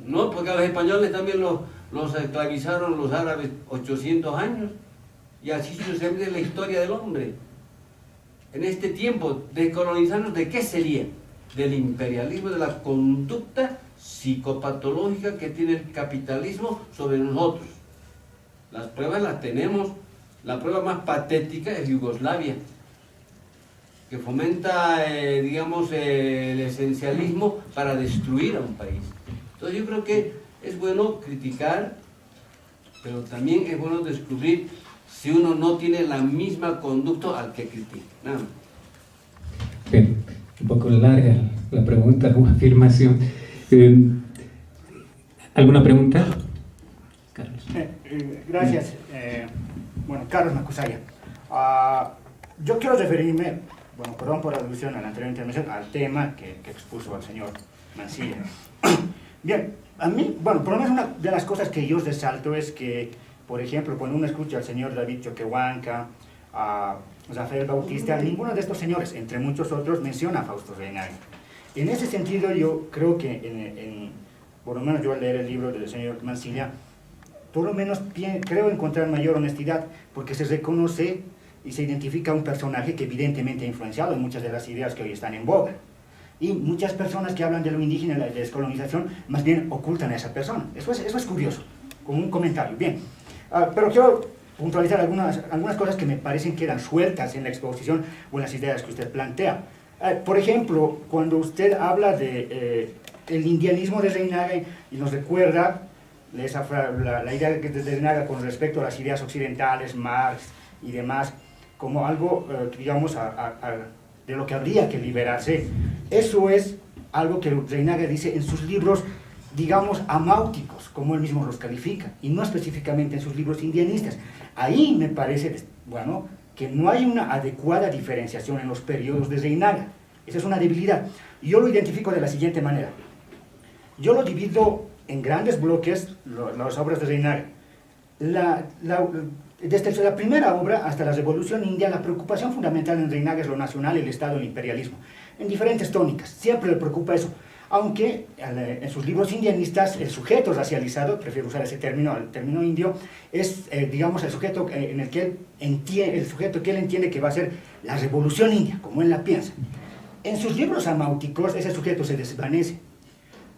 No, porque a los españoles también los esclavizaron los árabes 800 años, y así sucesivamente la historia del hombre. En este tiempo, descolonizarnos ¿de qué sería? Del imperialismo, de la conducta psicopatológica que tiene el capitalismo sobre nosotros. Las pruebas las tenemos. La prueba más patética es Yugoslavia, que fomenta, digamos, el esencialismo para destruir a un país. Entonces yo creo que es bueno criticar, pero también es bueno descubrir si uno no tiene la misma conducta al que critica. Nada más. Bien, un poco larga la pregunta o afirmación. ¿Alguna pregunta, Carlos? Gracias. Bueno, Carlos Macusaya. Yo quiero referirme, bueno, perdón por la alusión a la anterior intervención, al tema que expuso el señor Mancilla. Bien, a mí, bueno, por lo menos una de las cosas que yo resalto es que, por ejemplo, cuando uno escucha al señor David Choquehuanca, a Rafael Bautista, ninguno de estos señores, entre muchos otros, menciona a Fausto Reynaga. En ese sentido, yo creo que, por lo menos yo al leer el libro del señor Mancilla, por lo menos creo encontrar mayor honestidad, porque se reconoce y se identifica un personaje que evidentemente ha influenciado en muchas de las ideas que hoy están en boga. Y muchas personas que hablan de lo indígena y la descolonización, más bien ocultan a esa persona. Eso es curioso, como un comentario. Bien, pero quiero puntualizar algunas cosas que me parecen que quedan sueltas en la exposición o en las ideas que usted plantea. Por ejemplo, cuando usted habla de el indianismo de Reynaga y nos recuerda la idea de Reynaga con respecto a las ideas occidentales, Marx y demás, como algo, digamos, de lo que habría que liberarse. Eso es algo que Reynaga dice en sus libros, digamos, amáuticos, como él mismo los califica, y no específicamente en sus libros indianistas. Ahí me parece, bueno, que no hay una adecuada diferenciación en los periodos de Reynaga. Esa es una debilidad. Yo lo identifico de la siguiente manera. Yo lo divido en grandes bloques, las obras de Reynaga. Desde la primera obra hasta la Revolución India, la preocupación fundamental en Reynaga es lo nacional, el Estado, el imperialismo. En diferentes tónicas, siempre le preocupa eso. Aunque en sus libros indianistas, el sujeto racializado, prefiero usar ese término, el término indio, es, digamos, el sujeto en el que él entiende, el sujeto que él entiende que va a ser la revolución india, como él la piensa. En sus libros amáuticos, ese sujeto se desvanece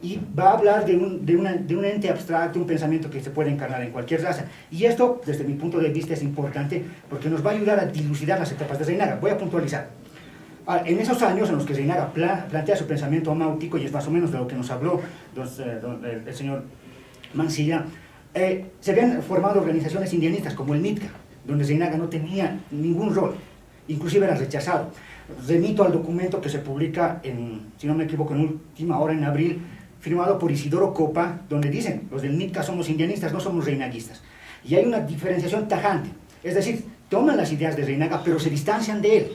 y va a hablar de un ente abstracto, un pensamiento que se puede encarnar en cualquier raza. Y esto, desde mi punto de vista, es importante porque nos va a ayudar a dilucidar las etapas de Reynaga. Voy a puntualizar. En esos años en los que Reynaga plantea su pensamiento amáutico, y es más o menos de lo que nos habló el señor Mancilla, se habían formado organizaciones indianistas como el MITCA, donde Reynaga no tenía ningún rol, inclusive era rechazado. Remito al documento que se publica, si no me equivoco, en última hora, en abril, firmado por Isidoro Copa, donde dicen, los del MITCA somos indianistas, no somos reinaguistas. Y hay una diferenciación tajante, es decir, toman las ideas de Reynaga, pero se distancian de él.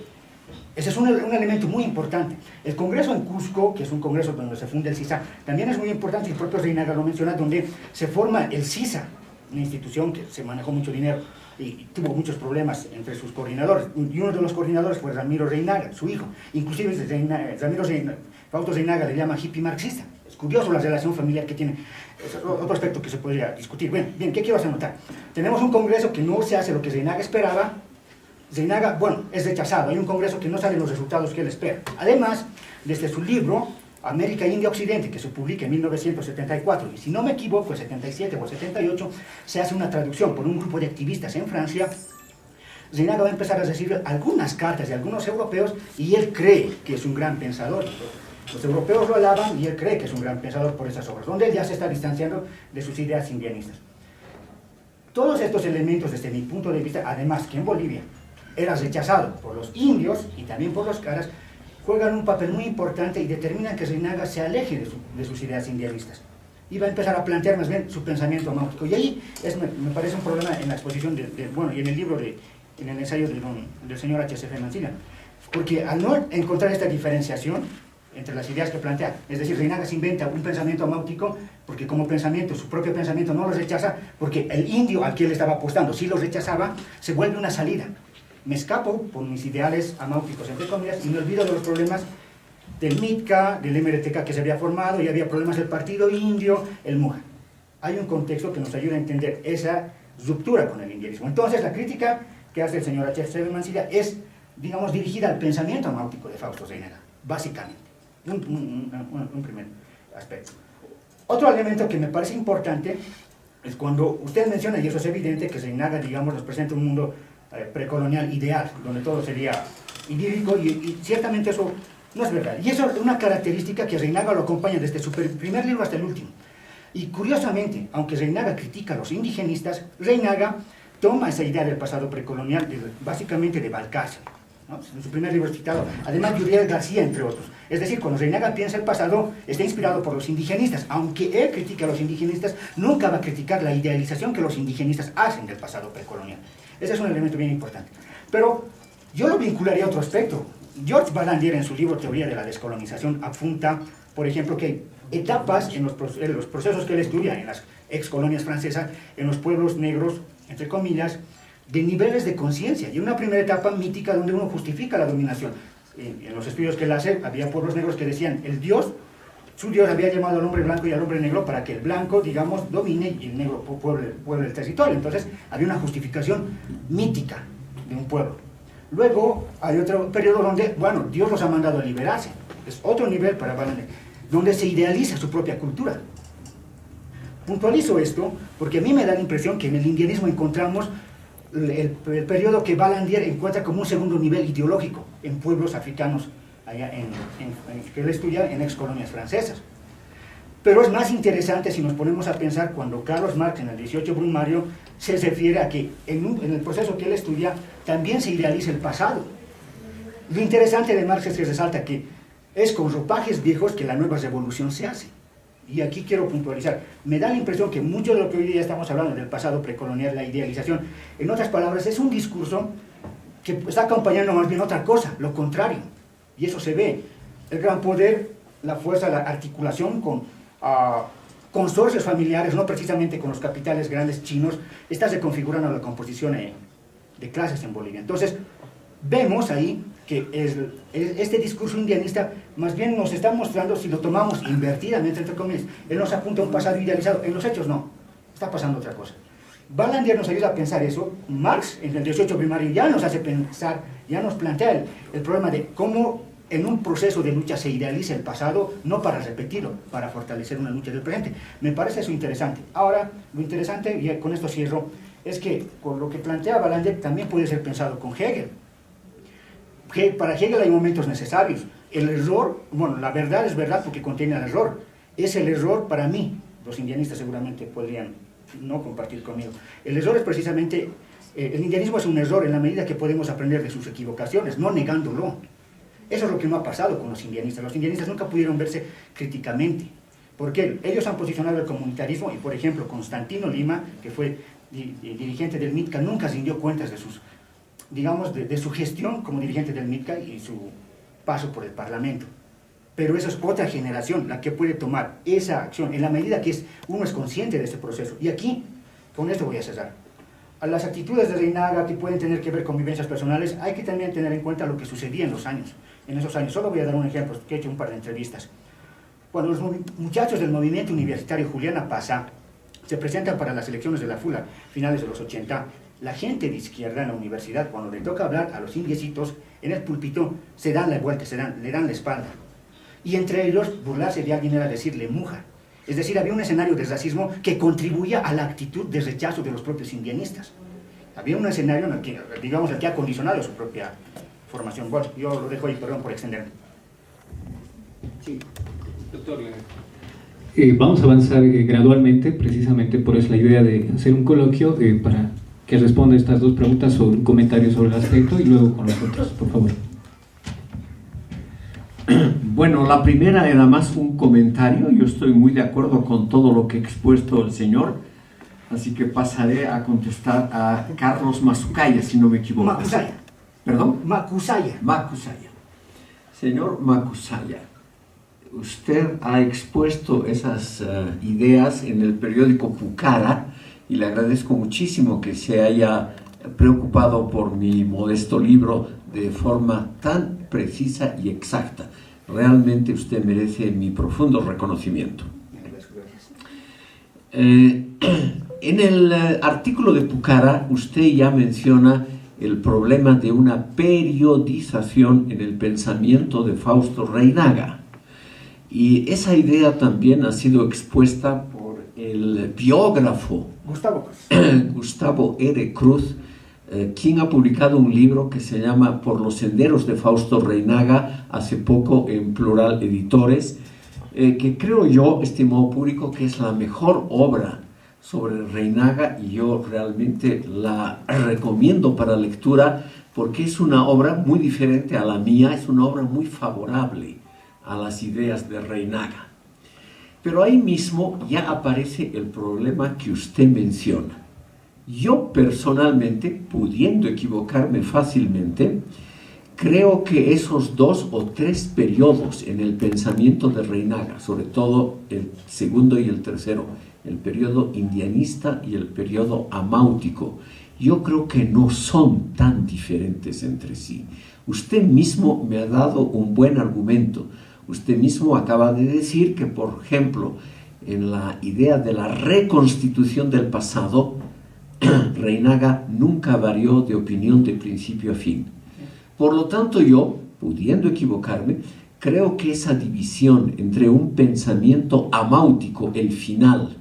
Ese es un elemento muy importante. El congreso en Cusco, que es un congreso donde se funda el CISA, también es muy importante, y el propio Reynaga lo menciona, donde se forma el CISA, una institución que se manejó mucho dinero y tuvo muchos problemas entre sus coordinadores. Y uno de los coordinadores fue Ramiro Reynaga, su hijo. Inclusive Fausto Reynaga le llama hippie marxista. Es curioso la relación familiar que tiene. Es otro aspecto que se podría discutir. Bien, ¿qué quiero hacer notar? Tenemos un congreso que no se hace lo que Reynaga esperaba. Reynaga, bueno, es rechazado. Hay un congreso que no salen los resultados que él espera. Además, desde su libro América, India, Occidente, que se publica en 1974, y si no me equivoco, el 77 o el 78, se hace una traducción por un grupo de activistas en Francia. Reynaga va a empezar a recibir algunas cartas de algunos europeos y él cree que es un gran pensador. Los europeos lo alaban y él cree que es un gran pensador por esas obras, donde él ya se está distanciando de sus ideas indianistas. Todos estos elementos, desde mi punto de vista, además que en Bolivia era rechazado por los indios y también por los caras, juegan un papel muy importante y determinan que Reynaga se aleje de sus ideas indianistas y va a empezar a plantear más bien su pensamiento amáutico. Y ahí me parece un problema en la exposición, bueno, y en el libro, en el ensayo del señor H.C.F. Mancilla, porque al no encontrar esta diferenciación entre las ideas que plantea, es decir, Reynaga se inventa un pensamiento amáutico porque como pensamiento, su propio pensamiento no lo rechaza, porque el indio al que él estaba apostando sí lo rechazaba, se vuelve una salida. Me escapo por mis ideales amáuticos, entre comillas, y me olvido de los problemas del MITCA, del MRTK que se había formado, y había problemas del partido indio, el MUJA. Hay un contexto que nos ayuda a entender esa ruptura con el indianismo. Entonces, la crítica que hace el señor H.C. Mancilla es, digamos, dirigida al pensamiento amáutico de Fausto Reynaga, básicamente. Un primer aspecto. Otro elemento que me parece importante es cuando usted menciona, y eso es evidente, que Reynaga, digamos, nos presenta un mundo precolonial ideal, donde todo sería idílico, y ciertamente eso no es verdad. Y eso es una característica que Reynaga lo acompaña desde su primer libro hasta el último. Y curiosamente, aunque Reynaga critica a los indigenistas, Reynaga toma esa idea del pasado precolonial, básicamente de Balcarce, ¿no? En su primer libro citado, además de Uriel García, entre otros. Es decir, cuando Reinaga piensa el pasado, está inspirado por los indigenistas. Aunque él critica a los indigenistas, nunca va a criticar la idealización que los indigenistas hacen del pasado precolonial. Ese es un elemento bien importante. Pero yo lo vincularía a otro aspecto. George Balandier, en su libro Teoría de la Descolonización, apunta, por ejemplo, que hay etapas en los procesos que él estudia en las excolonias francesas, en los pueblos negros, entre comillas, de niveles de conciencia. Y una primera etapa mítica donde uno justifica la dominación. En los estudios que él hace, había pueblos negros que decían, su Dios había llamado al hombre blanco y al hombre negro para que el blanco, digamos, domine y el negro pueble el territorio. Entonces, había una justificación mítica de un pueblo. Luego, hay otro periodo donde, bueno, Dios los ha mandado a liberarse. Es otro nivel para Balandier, donde se idealiza su propia cultura. Puntualizo esto porque a mí me da la impresión que en el indianismo encontramos el periodo que Balandier encuentra como un segundo nivel ideológico en pueblos africanos allá que él estudia en excolonias francesas. Pero es más interesante si nos ponemos a pensar cuando Carlos Marx en el 18 Brumario se refiere a que en el proceso que él estudia también se idealiza el pasado. Lo interesante de Marx es que resalta que es con ropajes viejos que la nueva revolución se hace. Y aquí quiero puntualizar, me da la impresión que mucho de lo que hoy día estamos hablando del pasado precolonial, la idealización, en otras palabras, es un discurso que está acompañando más bien otra cosa, lo contrario. Y eso se ve, el gran poder, la fuerza, la articulación con consorcios familiares, no precisamente con los capitales grandes chinos, está reconfigurando la composición de clases en Bolivia. Entonces, vemos ahí que este discurso indianista más bien nos está mostrando, si lo tomamos invertidamente, entre comillas, él nos apunta a un pasado idealizado, en los hechos no, está pasando otra cosa. Balandier nos ayuda a pensar eso, Marx en el 18 Brumario ya nos hace pensar, ya nos plantea el problema de cómo en un proceso de lucha se idealiza el pasado, no para repetirlo, para fortalecer una lucha del presente. Me parece eso interesante. Ahora, lo interesante, y con esto cierro, es que con lo que plantea Balandier también puede ser pensado con Hegel. Para Hegel hay momentos necesarios. El error, bueno, la verdad es verdad porque contiene el error. Es el error para mí. Los indianistas seguramente podrían no compartir conmigo. El error es precisamente, el indianismo es un error en la medida que podemos aprender de sus equivocaciones, no negándolo. Eso es lo que no ha pasado con los indianistas. Los indianistas nunca pudieron verse críticamente. ¿Por qué? Ellos han posicionado el comunitarismo y, por ejemplo, Constantino Lima, que fue dirigente del MITCA, nunca rindió cuentas de sus, digamos, de su gestión como dirigente del MITCA y su paso por el Parlamento. Pero eso es otra generación la que puede tomar esa acción en la medida que uno es consciente de ese proceso. Y aquí, con esto voy a cerrar. A las actitudes de Reinaga que pueden tener que ver con vivencias personales, hay que también tener en cuenta lo que sucedía en esos años. Solo voy a dar un ejemplo, que he hecho un par de entrevistas. Cuando los muchachos del movimiento universitario Juliana Pazá se presentan para las elecciones de la FULA, finales de los 80, la gente de izquierda en la universidad, cuando le toca hablar a los indiecitos, en el púlpito, se dan la vuelta, le dan la espalda. Y entre ellos, burlarse de alguien era decirle muja. Es decir, había un escenario de racismo que contribuía a la actitud de rechazo de los propios indianistas. Había un escenario en el que, digamos, el que ha condicionado su propia formación. Bueno, yo lo dejo ahí, perdón por extenderme. Sí, doctor. Vamos a avanzar gradualmente, precisamente por eso la idea de hacer un coloquio para que responda estas dos preguntas o un comentario sobre el aspecto y luego con los otros, por favor. Bueno, la primera era más un comentario. Yo estoy muy de acuerdo con todo lo que ha expuesto el señor, así que pasaré a contestar a Carlos Macusaya, si no me equivoco. Macusaya. ¿Perdón? Macusaya. Macusaya. Señor Macusaya, usted ha expuesto esas ideas en el periódico Pucara y le agradezco muchísimo que se haya preocupado por mi modesto libro de forma tan precisa y exacta. Realmente usted merece mi profundo reconocimiento. En el artículo de Pucara usted ya menciona el problema de una periodización en el pensamiento de Fausto Reinaga. Y esa idea también ha sido expuesta por el biógrafo Gustavo R. Cruz, quien ha publicado un libro que se llama Por los senderos de Fausto Reinaga, hace poco en Plural Editores, que creo yo, estimado público, que es la mejor obra sobre Reinaga y yo realmente la recomiendo para lectura porque es una obra muy diferente a la mía, es una obra muy favorable a las ideas de Reinaga. Pero ahí mismo ya aparece el problema que usted menciona. Yo personalmente, pudiendo equivocarme fácilmente, creo que esos 2 o 3 periodos en el pensamiento de Reinaga, sobre todo el segundo y el tercero, el periodo indianista y el periodo amáutico, yo creo que no son tan diferentes entre sí. Usted mismo me ha dado un buen argumento. Usted mismo acaba de decir que, por ejemplo, en la idea de la reconstitución del pasado, Reinaga nunca varió de opinión de principio a fin. Por lo tanto, yo, pudiendo equivocarme, creo que esa división entre un pensamiento amáutico, el final,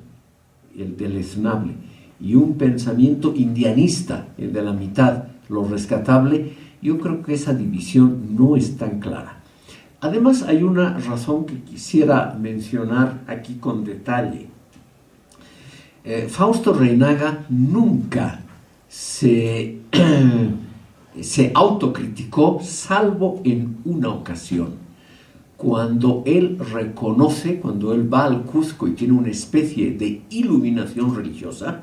el deleznable, y un pensamiento indianista, el de la mitad, lo rescatable, yo creo que esa división no es tan clara. Además, hay una razón que quisiera mencionar aquí con detalle. Fausto Reinaga nunca se autocriticó, salvo en una ocasión, cuando él reconoce, cuando él va al Cuzco y tiene una especie de iluminación religiosa,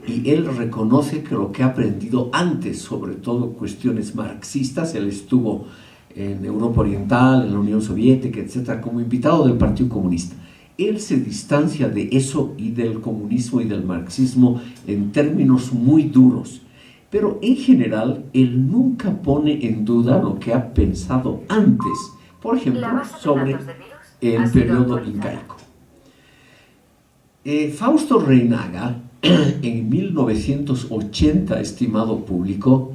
y él reconoce que lo que ha aprendido antes, sobre todo cuestiones marxistas, él estuvo en Europa Oriental, en la Unión Soviética, etc., como invitado del Partido Comunista. Él se distancia de eso y del comunismo y del marxismo en términos muy duros. Pero en general, él nunca pone en duda lo que ha pensado antes, por ejemplo, sobre el periodo incaico. Fausto Reinaga, en 1980, estimado público,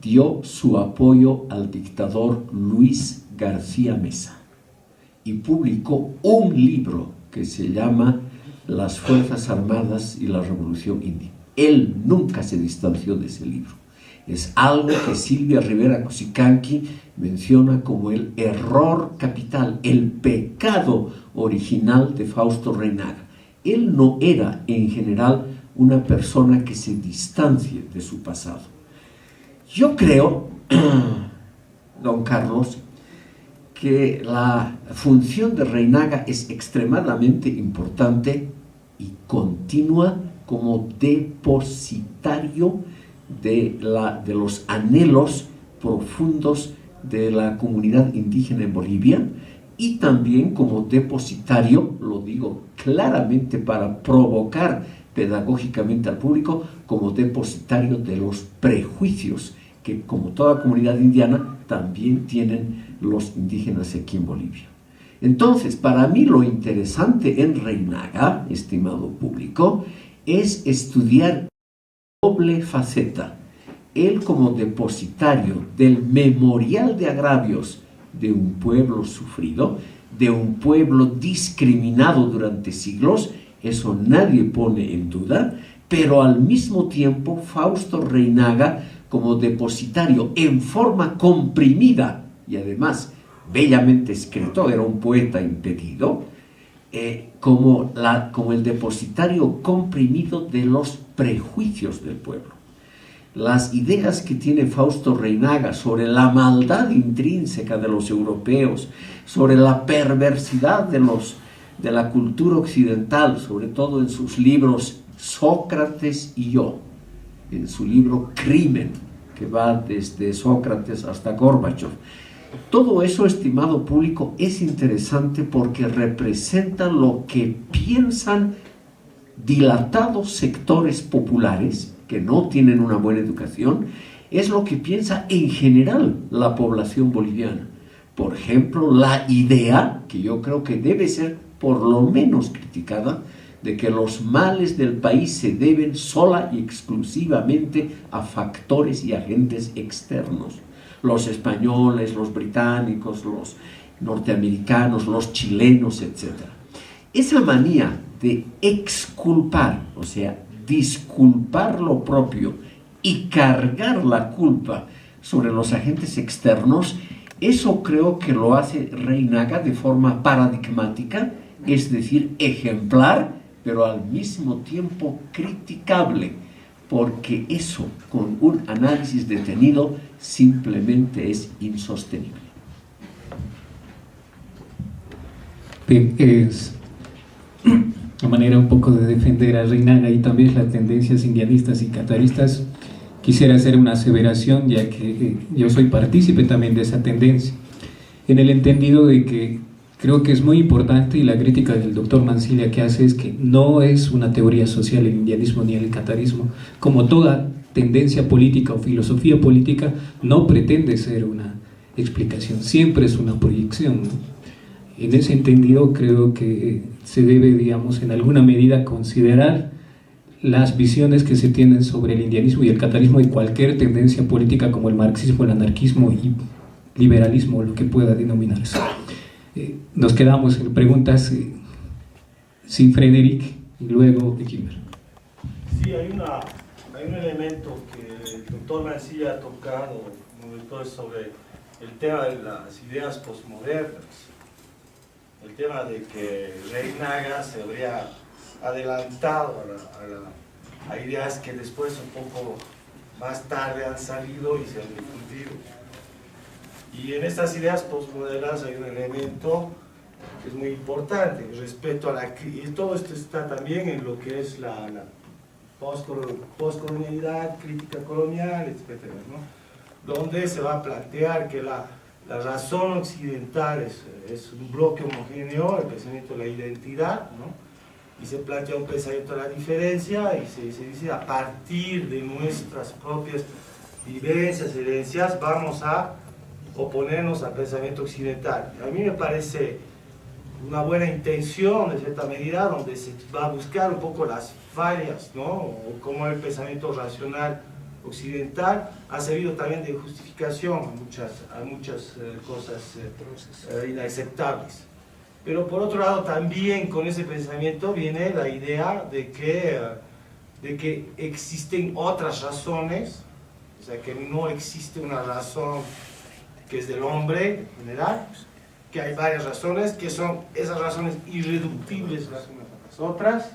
dio su apoyo al dictador Luis García Meza y publicó un libro que se llama Las Fuerzas Armadas y la Revolución India. Él nunca se distanció de ese libro. Es algo que Silvia Rivera Cusicanqui menciona como el error capital, el pecado original de Fausto Reinaga. Él no era, en general, una persona que se distancie de su pasado. Yo creo, don Carlos, que la función de Reinaga es extremadamente importante y continua como depositario de los anhelos profundos de la comunidad indígena en Bolivia y también como depositario, lo digo claramente para provocar pedagógicamente al público, como depositario de los prejuicios que, como toda comunidad indiana, también tienen los indígenas aquí en Bolivia. Entonces, para mí lo interesante en Reinaga, estimado público, es estudiar doble faceta. Él como depositario del memorial de agravios de un pueblo sufrido, de un pueblo discriminado durante siglos, eso nadie pone en duda, pero al mismo tiempo Fausto Reinaga como depositario en forma comprimida y además bellamente escrito, era un poeta impedido, como el depositario comprimido de los prejuicios del pueblo. Las ideas que tiene Fausto Reinaga sobre la maldad intrínseca de los europeos, sobre la perversidad de la cultura occidental, sobre todo en sus libros Sócrates y yo, en su libro Crimen, que va desde Sócrates hasta Gorbachev. Todo eso, estimado público, es interesante porque representa lo que piensan dilatados sectores populares que no tienen una buena educación, es lo que piensa en general la población boliviana. Por ejemplo, la idea, que yo creo que debe ser por lo menos criticada, de que los males del país se deben sola y exclusivamente a factores y agentes externos. Los españoles, los británicos, los norteamericanos, los chilenos, etc. Esa manía de exculpar, o sea, disculpar lo propio y cargar la culpa sobre los agentes externos, eso creo que lo hace Reinaga de forma paradigmática, es decir, ejemplar, pero al mismo tiempo criticable, porque eso, con un análisis detenido, simplemente es insostenible. Bien, es una manera un poco de defender a Reinaga y también las tendencias indianistas y cataristas. Quisiera hacer una aseveración, ya que yo soy partícipe también de esa tendencia, en el entendido de que creo que es muy importante, y la crítica del doctor Mansilla que hace es que no es una teoría social el indianismo ni el catarismo. Como toda tendencia política o filosofía política, no pretende ser una explicación, siempre es una proyección, ¿no? En ese entendido creo que se debe, digamos, en alguna medida considerar las visiones que se tienen sobre el indianismo y el catarismo y cualquier tendencia política como el marxismo, el anarquismo y liberalismo, lo que pueda denominarse. Nos quedamos en preguntas sin Frederick y luego de Kimber. Sí, hay un elemento que el doctor Mansilla ha tocado, sobre el tema de las ideas postmodernas. El tema de que Reinaga se habría adelantado a ideas que después un poco más tarde han salido y se han difundido. Y en estas ideas postmodernas hay un elemento que es muy importante respecto a la... Y todo esto está también en lo que es la postcolonialidad, crítica colonial, etc., ¿no? Donde se va a plantear que la razón occidental es un bloque homogéneo, el pensamiento de la identidad, ¿no? Y se plantea un pensamiento de la diferencia y se dice a partir de nuestras propias vivencias, herencias, vamos a oponernos al pensamiento occidental. A mí me parece una buena intención, de cierta medida, donde se va a buscar un poco las fallas, ¿no? O cómo el pensamiento racional occidental ha servido también de justificación a muchas cosas inaceptables. Pero por otro lado también con ese pensamiento viene la idea de que existen otras razones, o sea que no existe una razón que es del hombre en general, que hay varias razones, que son esas razones irreductibles las unas a las otras.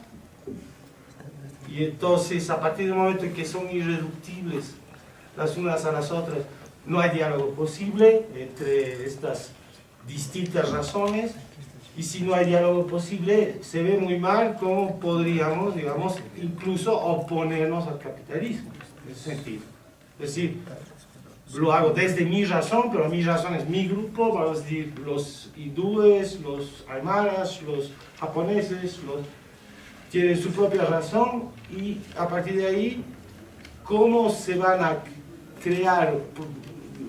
Y entonces, a partir del momento en que son irreductibles las unas a las otras, no hay diálogo posible entre estas distintas razones, y si no hay diálogo posible, se ve muy mal cómo podríamos, digamos, incluso oponernos al capitalismo, en ese sentido. Es decir, lo hago desde mi razón, pero mi razón es mi grupo, vamos a decir, los hindúes, los aymaras, los japoneses, tienen su propia razón, y a partir de ahí, ¿cómo se van a crear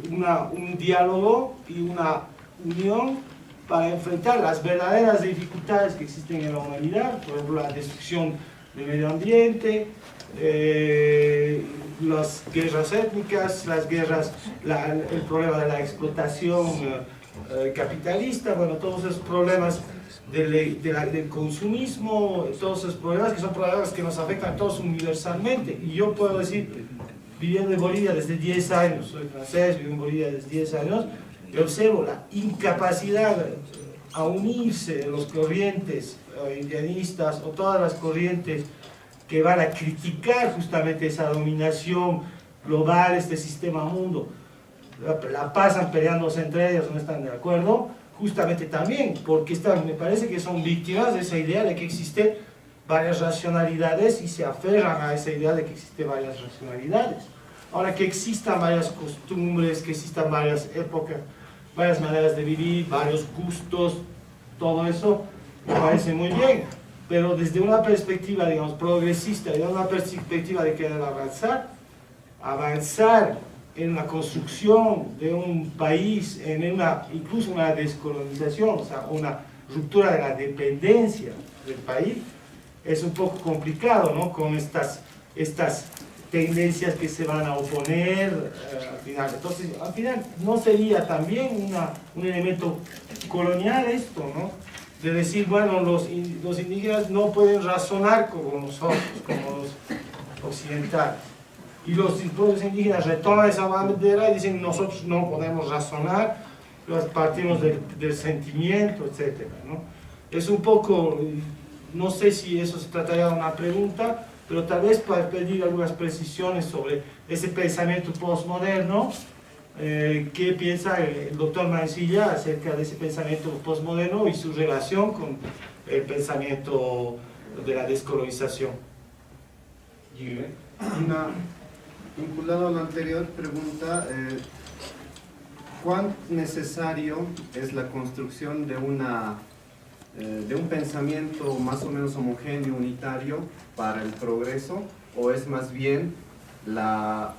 un diálogo y una unión para enfrentar las verdaderas dificultades que existen en la humanidad? Por ejemplo, la destrucción del medio ambiente, las guerras étnicas, el problema de la explotación capitalista, bueno, todos esos problemas del consumismo, todos esos problemas que son problemas que nos afectan a todos universalmente. Y yo puedo decir, viviendo en Bolivia desde 10 años, soy francés, vivo en Bolivia desde 10 años, y observo la incapacidad a unirse de los corrientes indianistas o todas las corrientes que van a criticar justamente esa dominación global, este sistema mundo. La pasan peleándose entre ellos, no están de acuerdo, justamente también porque me parece que son víctimas de esa idea de que existen varias racionalidades y se aferran a esa idea de que existen varias racionalidades. Ahora, que existan varias costumbres, que existan varias épocas, varias maneras de vivir, varios gustos, todo eso me parece muy bien, pero desde una perspectiva, digamos, progresista, desde una perspectiva de querer avanzar en la construcción de un país, incluso una descolonización, o sea, una ruptura de la dependencia del país, es un poco complicado, ¿no? Con estas tendencias que se van a oponer al final. Entonces, al final, ¿no sería también un elemento colonial esto, ¿no? De decir, bueno, los indígenas no pueden razonar como nosotros, como los occidentales. Y los pueblos indígenas retoman esa bandera y dicen, nosotros no podemos razonar, partimos del sentimiento, etc., ¿no? Es un poco, no sé si eso se trataría de una pregunta, pero tal vez para pedir algunas precisiones sobre ese pensamiento postmoderno. ¿Qué piensa el doctor Mancilla acerca de ese pensamiento postmoderno y su relación con el pensamiento de la descolonización? Vinculado a lo anterior, pregunta, ¿cuán necesario es la construcción de un pensamiento más o menos homogéneo, unitario, para el progreso? ¿O es más bien la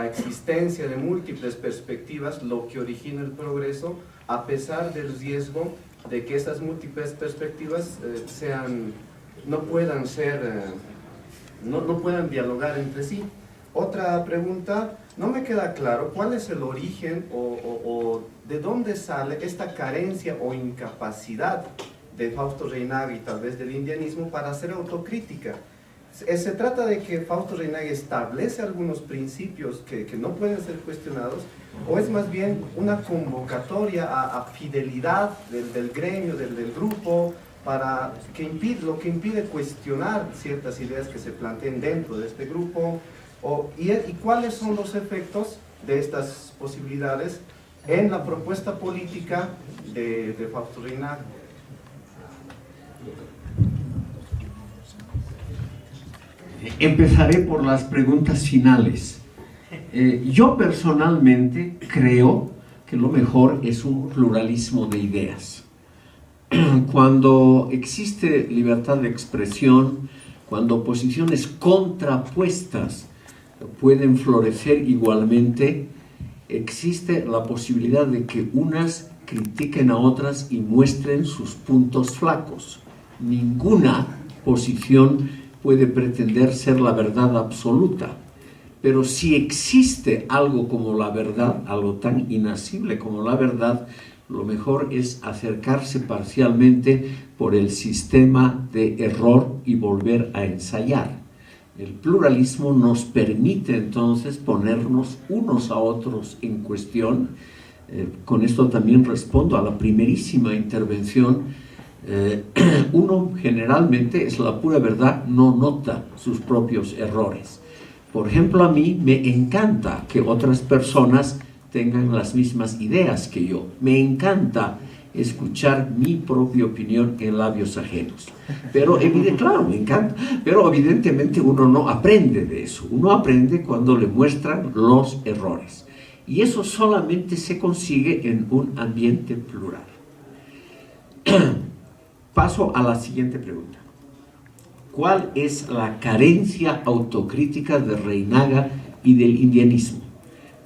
existencia de múltiples perspectivas lo que origina el progreso, a pesar del riesgo de que esas múltiples perspectivas no puedan dialogar entre sí? Otra pregunta, no me queda claro cuál es el origen o de dónde sale esta carencia o incapacidad de Fausto Reynaga y tal vez del indianismo para hacer autocrítica. ¿Se trata de que Fausto Reynaga establece algunos principios que no pueden ser cuestionados, o es más bien una convocatoria a fidelidad del gremio, del grupo, lo que impide cuestionar ciertas ideas que se planteen dentro de este grupo? ¿Y cuáles son los efectos de estas posibilidades en la propuesta política de Fausto Reynaga? Empezaré por las preguntas finales. Yo personalmente creo que lo mejor es un pluralismo de ideas. Cuando existe libertad de expresión, cuando posiciones contrapuestas pueden florecer igualmente, existe la posibilidad de que unas critiquen a otras y muestren sus puntos flacos. Ninguna posición puede pretender ser la verdad absoluta, pero si existe algo como la verdad, algo tan inasible como la verdad, lo mejor es acercarse parcialmente por el sistema de error y volver a ensayar. El pluralismo nos permite entonces ponernos unos a otros en cuestión. Con esto también respondo a la primerísima intervención. Uno generalmente, es la pura verdad, no nota sus propios errores. Por ejemplo, a mí me encanta que otras personas tengan las mismas ideas que yo. Me encanta escuchar mi propia opinión en labios ajenos. Pero, claro, me encanta. Pero evidentemente uno no aprende de eso. Uno aprende cuando le muestran los errores. Y eso solamente se consigue en un ambiente plural. Paso a la siguiente pregunta. ¿Cuál es la carencia autocrítica de Reynaga y del indianismo?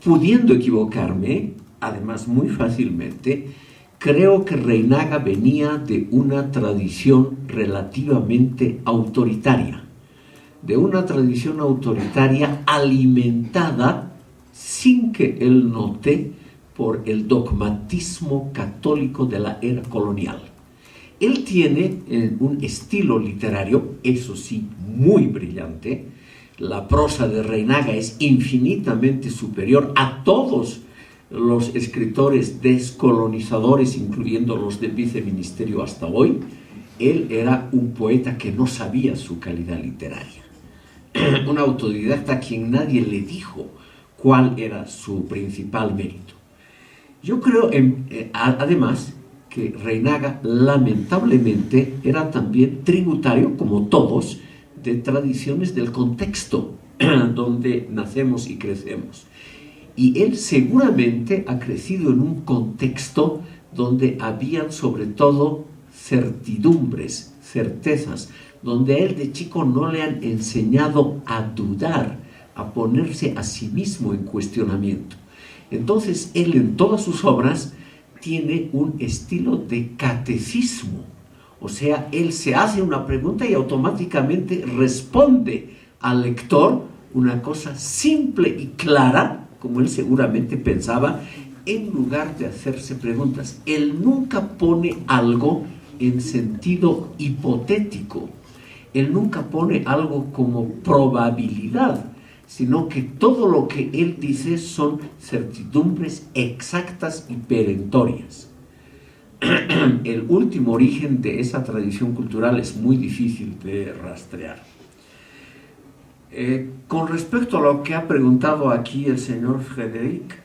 Pudiendo equivocarme, además muy fácilmente, creo que Reynaga venía de una tradición relativamente autoritaria, de una tradición autoritaria alimentada, sin que él note, por el dogmatismo católico de la era colonial. Él tiene un estilo literario, eso sí, muy brillante. La prosa de Reynaga es infinitamente superior a todos los escritores descolonizadores, incluyendo los del viceministerio hasta hoy. Él era un poeta que no sabía su calidad literaria. Un autodidacta a quien nadie le dijo cuál era su principal mérito. Yo creo, además, que Reynaga lamentablemente era también tributario, como todos, de tradiciones del contexto donde nacemos y crecemos. Y él seguramente ha crecido en un contexto donde habían sobre todo certidumbres, certezas, donde a él de chico no le han enseñado a dudar, a ponerse a sí mismo en cuestionamiento. Entonces él en todas sus obras tiene un estilo de catecismo. O sea, él se hace una pregunta y automáticamente responde al lector una cosa simple y clara, como él seguramente pensaba, en lugar de hacerse preguntas. Él nunca pone algo en sentido hipotético. Él nunca pone algo como probabilidad, sino que todo lo que él dice son certidumbres exactas y perentorias. El último origen de esa tradición cultural es muy difícil de rastrear. Con respecto a lo que ha preguntado aquí el señor Frédéric,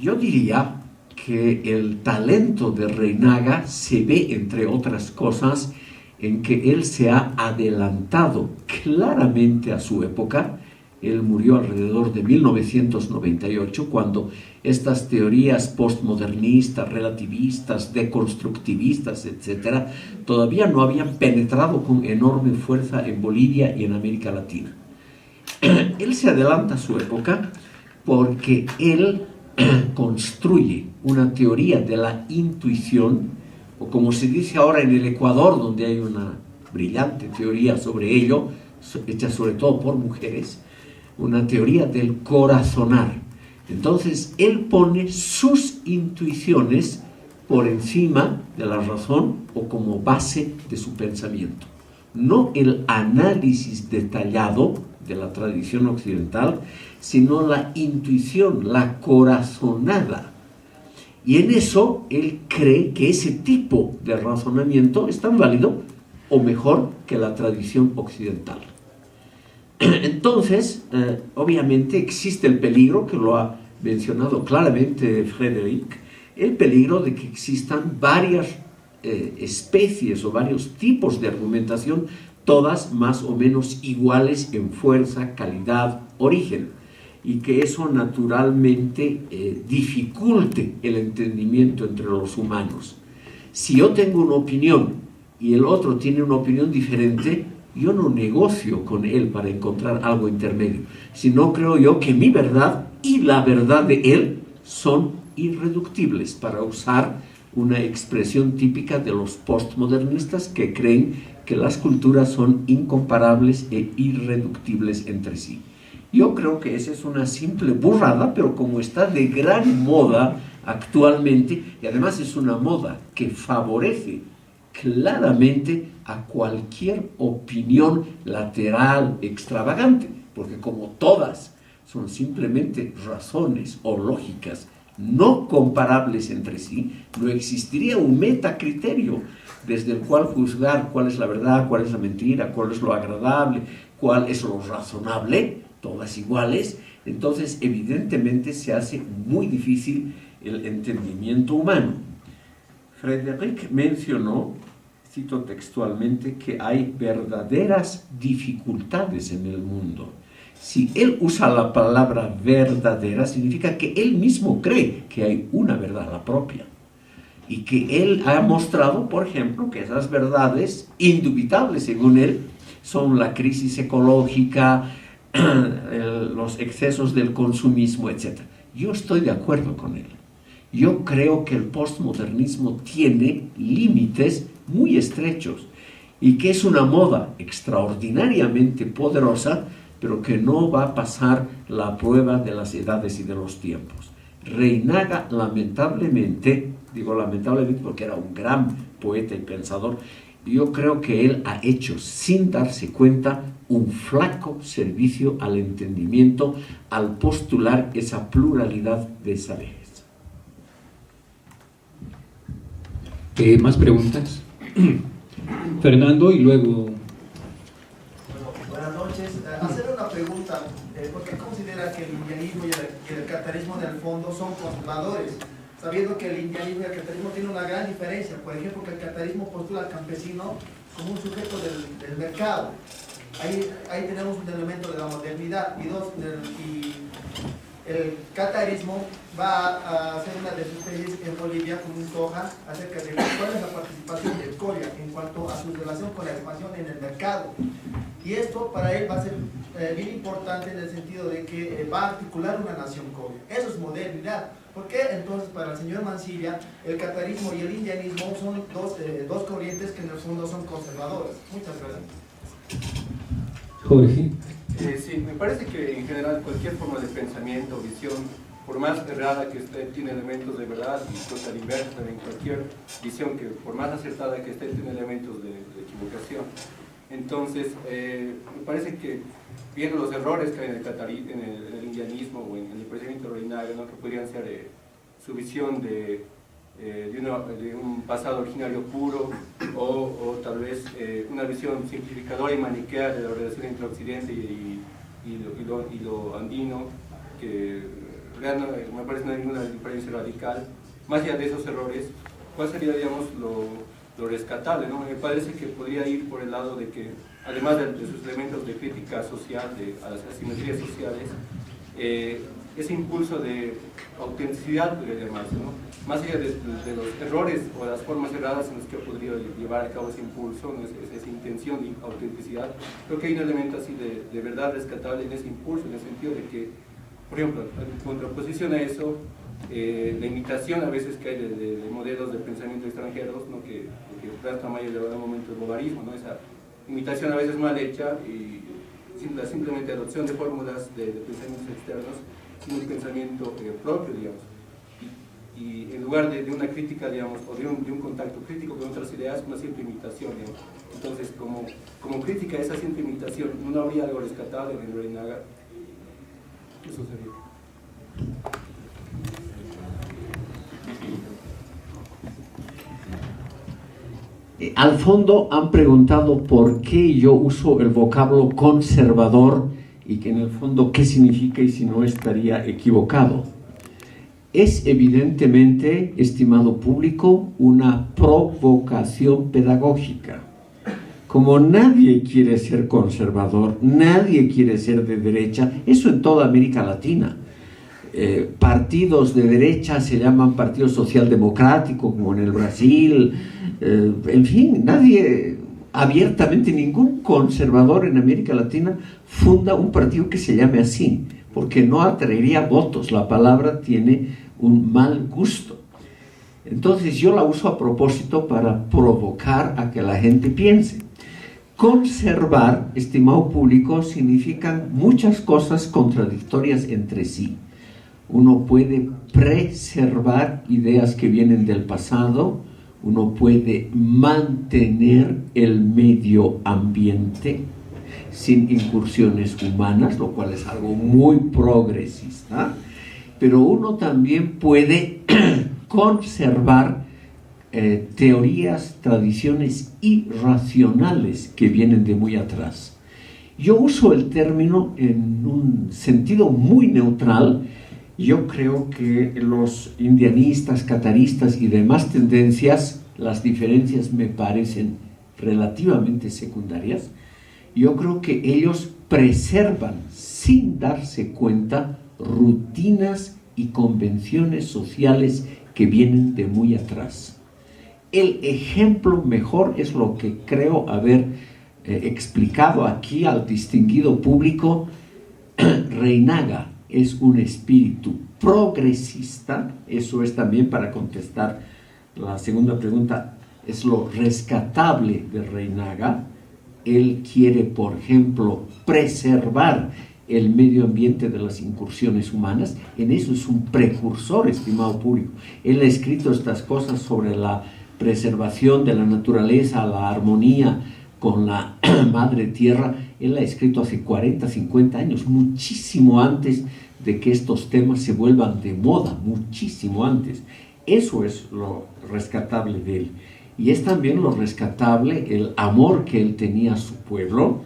yo diría que el talento de Reinaga se ve, entre otras cosas, en que él se ha adelantado claramente a su época. Él murió alrededor de 1998, cuando estas teorías postmodernistas, relativistas, deconstructivistas, etc., todavía no habían penetrado con enorme fuerza en Bolivia y en América Latina. Él se adelanta a su época porque él construye una teoría de la intuición, o como se dice ahora en el Ecuador, donde hay una brillante teoría sobre ello, hecha sobre todo por mujeres, una teoría del corazonar. Entonces, él pone sus intuiciones por encima de la razón o como base de su pensamiento. No el análisis detallado de la tradición occidental, sino la intuición, la corazonada. Y en eso él cree que ese tipo de razonamiento es tan válido o mejor que la tradición occidental. Entonces, obviamente existe el peligro, que lo ha mencionado claramente Frédéric, el peligro de que existan varias especies o varios tipos de argumentación, todas más o menos iguales en fuerza, calidad, origen, y que eso naturalmente dificulte el entendimiento entre los humanos. Si yo tengo una opinión y el otro tiene una opinión diferente, yo no negocio con él para encontrar algo intermedio, sino creo yo que mi verdad y la verdad de él son irreductibles, para usar una expresión típica de los postmodernistas que creen que las culturas son incomparables e irreductibles entre sí. Yo creo que esa es una simple burrada, pero como está de gran moda actualmente, y además es una moda que favorece claramente a cualquier opinión lateral extravagante, porque como todas son simplemente razones o lógicas no comparables entre sí, no existiría un metacriterio desde el cual juzgar cuál es la verdad, cuál es la mentira, cuál es lo agradable, cuál es lo razonable, todas iguales. Entonces evidentemente se hace muy difícil el entendimiento humano. Frédéric mencionó, cito textualmente, que hay verdaderas dificultades en el mundo. Si él usa la palabra verdadera, significa que él mismo cree que hay una verdad, la propia, y que él ha mostrado, por ejemplo, que esas verdades indubitables, según él, son la crisis ecológica, los excesos del consumismo, etc. Yo estoy de acuerdo con él. Yo creo que el postmodernismo tiene límites muy estrechos y que es una moda extraordinariamente poderosa, pero que no va a pasar la prueba de las edades y de los tiempos. Reinaga, lamentablemente, digo lamentablemente porque era un gran poeta y pensador, yo creo que él ha hecho, sin darse cuenta, un flaco servicio al entendimiento al postular esa pluralidad de saberes. ¿Más preguntas? Fernando y luego... Buenas noches. Hacer una pregunta. ¿Por qué considera que el indianismo y el catarismo en el fondo son conservadores? Sabiendo que el indianismo y el catarismo tienen una gran diferencia. Por ejemplo, que el catarismo postula al campesino como un sujeto del mercado. Ahí tenemos un elemento de la modernidad. Y el catarismo va a hacer una de sus tesis en Bolivia con un soja acerca de cuál es la participación del coria en cuanto a su relación con la expansión en el mercado. Y esto para él va a ser bien importante en el sentido de que va a articular una nación coria. Eso es modernidad. ¿Por qué entonces para el señor Mansilla el catarismo y el indianismo son dos corrientes que en el fondo son conservadoras? Muchas gracias. Jorge. Sí, me parece que en general cualquier forma de pensamiento o visión, por más errada que esté, tiene elementos de verdad, y cosa inversa también, cualquier visión que por más acertada que esté, tiene elementos de equivocación. Entonces, me parece que viendo los errores que hay en el indianismo o en el pensamiento Reinaga, ¿no?, que podrían ser su visión de de un pasado originario puro, o tal vez una visión simplificadora y maniquea de la relación entre Occidente y lo andino, que realmente me parece no hay ninguna diferencia radical. Más allá de esos errores, ¿cuál sería, digamos, lo rescatable, ¿no? Me parece que podría ir por el lado de que, además de sus elementos de crítica social, a las asimetrías sociales, ese impulso de autenticidad, podría llamarse, ¿no? Más allá de los errores o las formas erradas en las que podría llevar a cabo ese impulso, ¿no? esa intención de autenticidad, creo que hay un elemento así de verdad rescatable en ese impulso, en el sentido de que, por ejemplo, en contraposición a eso, la imitación a veces que hay de modelos de pensamiento extranjeros, ¿no? que Franz Mayer le va a un momento de bobarismo, ¿no? Esa imitación a veces mal hecha y simplemente adopción de fórmulas de pensamientos externos sin un pensamiento propio, digamos. Y en lugar de una crítica, digamos, o de un contacto crítico con otras ideas, una simple imitación, digamos. Entonces, como crítica a esa simple imitación, ¿no habría algo rescatable en Reinaga? Eso sería. Al fondo han preguntado por qué yo uso el vocablo conservador y que en el fondo qué significa y si no estaría equivocado. Es evidentemente, estimado público, una provocación pedagógica. Como nadie quiere ser conservador, nadie quiere ser de derecha, eso en toda América Latina. Partidos de derecha se llaman Partido Socialdemocrático, como en el Brasil, en fin, nadie, abiertamente ningún conservador en América Latina funda un partido que se llame así, porque no atraería votos, la palabra tiene un mal gusto. Entonces yo la uso a propósito para provocar a que la gente piense. Conservar, estimado público, significan muchas cosas contradictorias entre sí. Uno puede preservar ideas que vienen del pasado, uno puede mantener el medio ambiente sin incursiones humanas, lo cual es algo muy progresista, pero uno también puede conservar teorías, tradiciones irracionales que vienen de muy atrás. Yo uso el término en un sentido muy neutral. Yo creo que los indianistas, cataristas y demás tendencias, las diferencias me parecen relativamente secundarias. Yo creo que ellos preservan, sin darse cuenta, rutinas y convenciones sociales que vienen de muy atrás. El ejemplo mejor es lo que creo haber explicado aquí al distinguido público. Reinaga es un espíritu progresista, eso es también para contestar la segunda pregunta, es lo rescatable de Reinaga. Él quiere, por ejemplo, preservar el medio ambiente de las incursiones humanas. En eso es un precursor, estimado público. Él ha escrito estas cosas sobre la preservación de la naturaleza, la armonía con la madre tierra. Él ha escrito hace 40, 50 años, muchísimo antes de que estos temas se vuelvan de moda, muchísimo antes. Eso es lo rescatable de él. Y es también lo rescatable el amor que él tenía a su pueblo,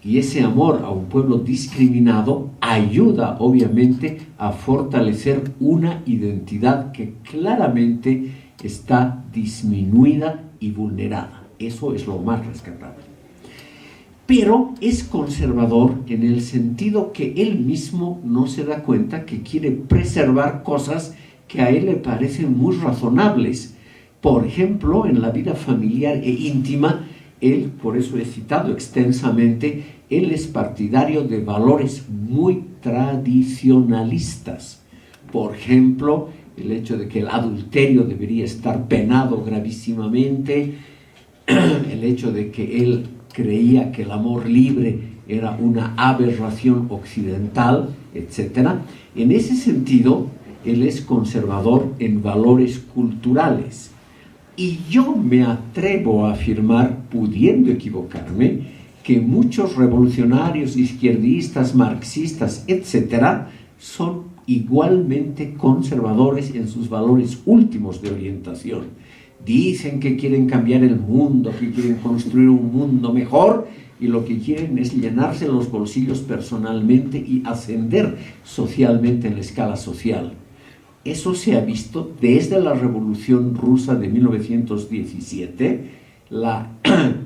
y ese amor a un pueblo discriminado ayuda obviamente a fortalecer una identidad que claramente está disminuida y vulnerada. Eso es lo más rescatable. Pero es conservador en el sentido que él mismo no se da cuenta que quiere preservar cosas que a él le parecen muy razonables. Por ejemplo, en la vida familiar e íntima, él, por eso he citado extensamente, él es partidario de valores muy tradicionalistas. Por ejemplo, el hecho de que el adulterio debería estar penado gravísimamente, el hecho de que él creía que el amor libre era una aberración occidental, etc. En ese sentido, él es conservador en valores culturales. Y yo me atrevo a afirmar, pudiendo equivocarme, que muchos revolucionarios, izquierdistas, marxistas, etc., son igualmente conservadores en sus valores últimos de orientación. Dicen que quieren cambiar el mundo, que quieren construir un mundo mejor, y lo que quieren es llenarse los bolsillos personalmente y ascender socialmente en la escala social. Eso se ha visto desde la Revolución Rusa de 1917. La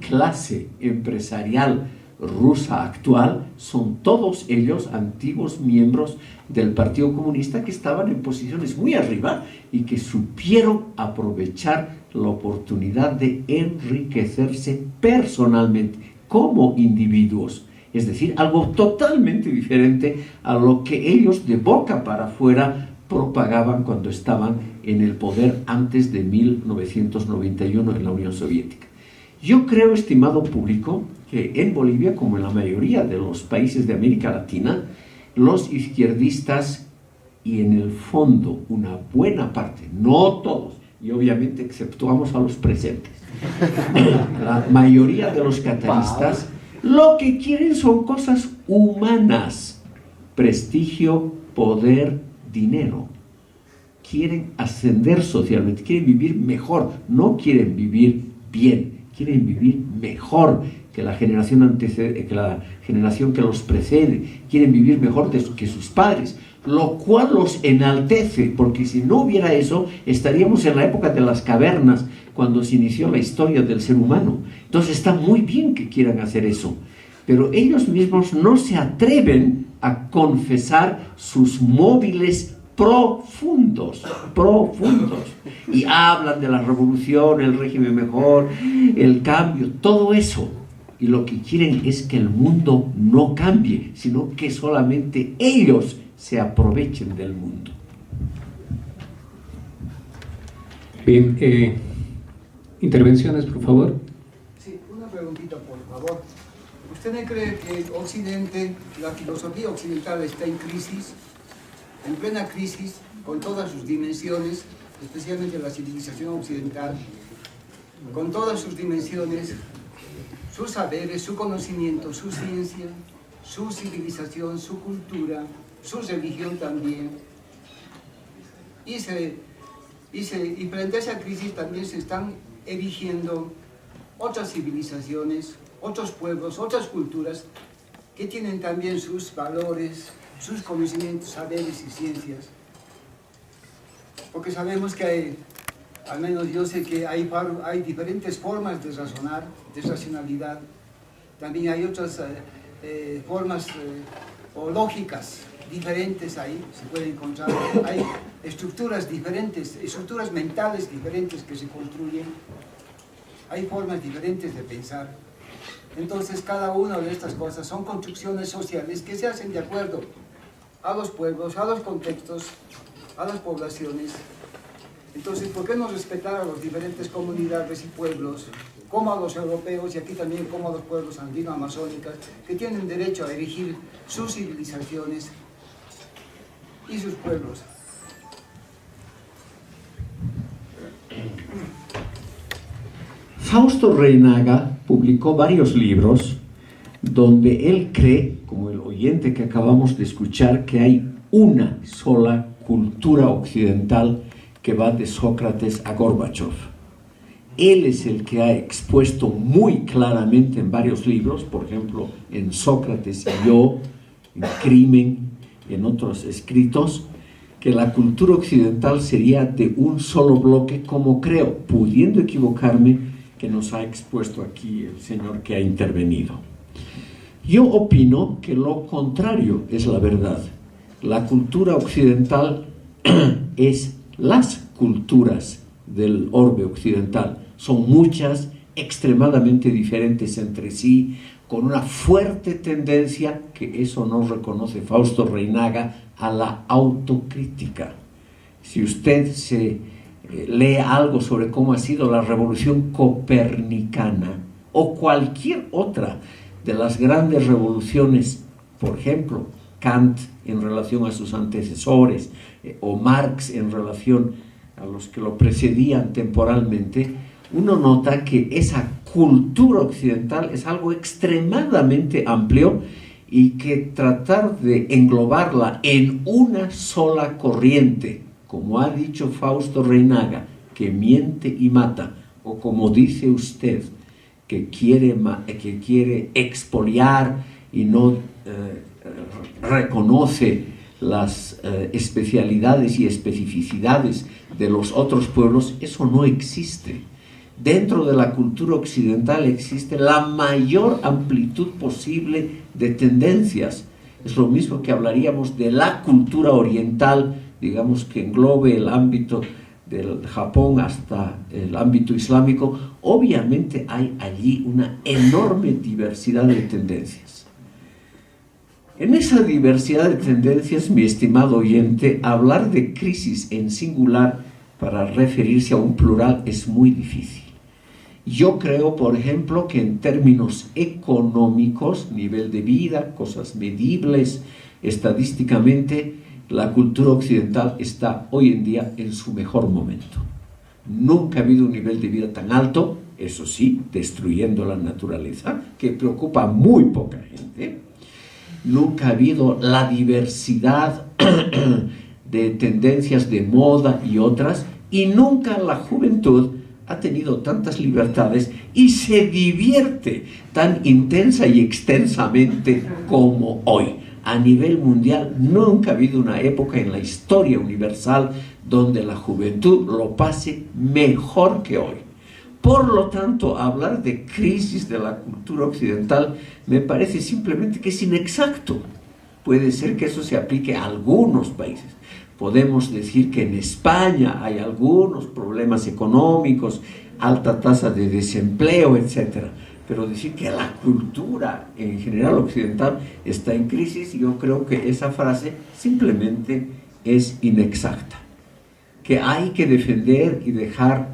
clase empresarial rusa actual son todos ellos antiguos miembros del Partido Comunista que estaban en posiciones muy arriba y que supieron aprovechar la oportunidad de enriquecerse personalmente como individuos, es decir, algo totalmente diferente a lo que ellos de boca para afuera propagaban cuando estaban en el poder antes de 1991 en la Unión Soviética. Yo creo, estimado público, que en Bolivia, como en la mayoría de los países de América Latina, los izquierdistas, y en el fondo una buena parte, no todos, y obviamente exceptuamos a los presentes, la mayoría de los catalanistas, lo que quieren son cosas humanas: prestigio, poder, dinero. Quieren ascender socialmente, quieren vivir mejor, no quieren vivir bien, quieren vivir mejor que la generación que los precede, quieren vivir mejor que sus padres, lo cual los enaltece, porque si no hubiera eso, estaríamos en la época de las cavernas, cuando se inició la historia del ser humano. Entonces está muy bien que quieran hacer eso, pero ellos mismos no se atreven a confesar sus móviles profundos, y hablan de la revolución, el régimen mejor, el cambio, todo eso, y lo que quieren es que el mundo no cambie, sino que solamente ellos se aprovechen del mundo. Bien, intervenciones, por favor. Sí, una preguntita, por favor. ¿Usted no cree que Occidente, la filosofía occidental está en crisis, en plena crisis, con todas sus dimensiones, especialmente la civilización occidental, con todas sus dimensiones, sus saberes, su conocimiento, su ciencia, su civilización, su cultura, su religión también? Y frente a esa crisis también se están erigiendo otras civilizaciones, otros pueblos, otras culturas que tienen también sus valores, sus conocimientos, saberes y ciencias. Porque sabemos que hay, al menos yo sé que hay diferentes formas de razonar, de racionalidad. También hay otras formas o lógicas diferentes ahí, se puede encontrar. Hay estructuras diferentes, estructuras mentales diferentes que se construyen. Hay formas diferentes de pensar. Entonces, cada una de estas cosas son construcciones sociales que se hacen de acuerdo a los pueblos, a los contextos, a las poblaciones. Entonces, ¿por qué no respetar a las diferentes comunidades y pueblos, como a los europeos y aquí también como a los pueblos andino-amazónicos, que tienen derecho a erigir sus civilizaciones y sus pueblos? Fausto Reinaga publicó varios libros donde él cree, como el oyente que acabamos de escuchar, que hay una sola cultura occidental que va de Sócrates a Gorbachov. Él es el que ha expuesto muy claramente en varios libros, por ejemplo, en Sócrates y yo, en Crimen, en otros escritos, que la cultura occidental sería de un solo bloque, como creo, pudiendo equivocarme, que nos ha expuesto aquí el señor que ha intervenido. Yo opino que lo contrario es la verdad. La cultura occidental es las culturas del orbe occidental. Son muchas, extremadamente diferentes entre sí, con una fuerte tendencia, que eso no reconoce Fausto Reinaga, a la autocrítica. Si usted lee algo sobre cómo ha sido la revolución copernicana o cualquier otra de las grandes revoluciones, por ejemplo, Kant en relación a sus antecesores o Marx en relación a los que lo precedían temporalmente, uno nota que esa cultura occidental es algo extremadamente amplio y que tratar de englobarla en una sola corriente, como ha dicho Fausto Reinaga, que miente y mata, o como dice usted, que quiere expoliar y no reconoce las especialidades y especificidades de los otros pueblos, eso no existe. Dentro de la cultura occidental existe la mayor amplitud posible de tendencias. Es lo mismo que hablaríamos de la cultura oriental, digamos que englobe el ámbito del Japón hasta el ámbito islámico. Obviamente hay allí una enorme diversidad de tendencias. En esa diversidad de tendencias, mi estimado oyente, hablar de crisis en singular para referirse a un plural es muy difícil. Yo creo, por ejemplo, que en términos económicos, nivel de vida, cosas medibles, estadísticamente, la cultura occidental está hoy en día en su mejor momento. Nunca ha habido un nivel de vida tan alto, eso sí, destruyendo la naturaleza, que preocupa a muy poca gente. Nunca ha habido la diversidad de tendencias de moda y otras, y nunca la juventud ha tenido tantas libertades y se divierte tan intensa y extensamente como hoy. A nivel mundial nunca ha habido una época en la historia universal donde la juventud lo pase mejor que hoy. Por lo tanto, hablar de crisis de la cultura occidental me parece simplemente que es inexacto. Puede ser que eso se aplique a algunos países. Podemos decir que en España hay algunos problemas económicos, alta tasa de desempleo, etc. Pero decir que la cultura en general occidental está en crisis, yo creo que esa frase simplemente es inexacta. Que hay que defender y dejar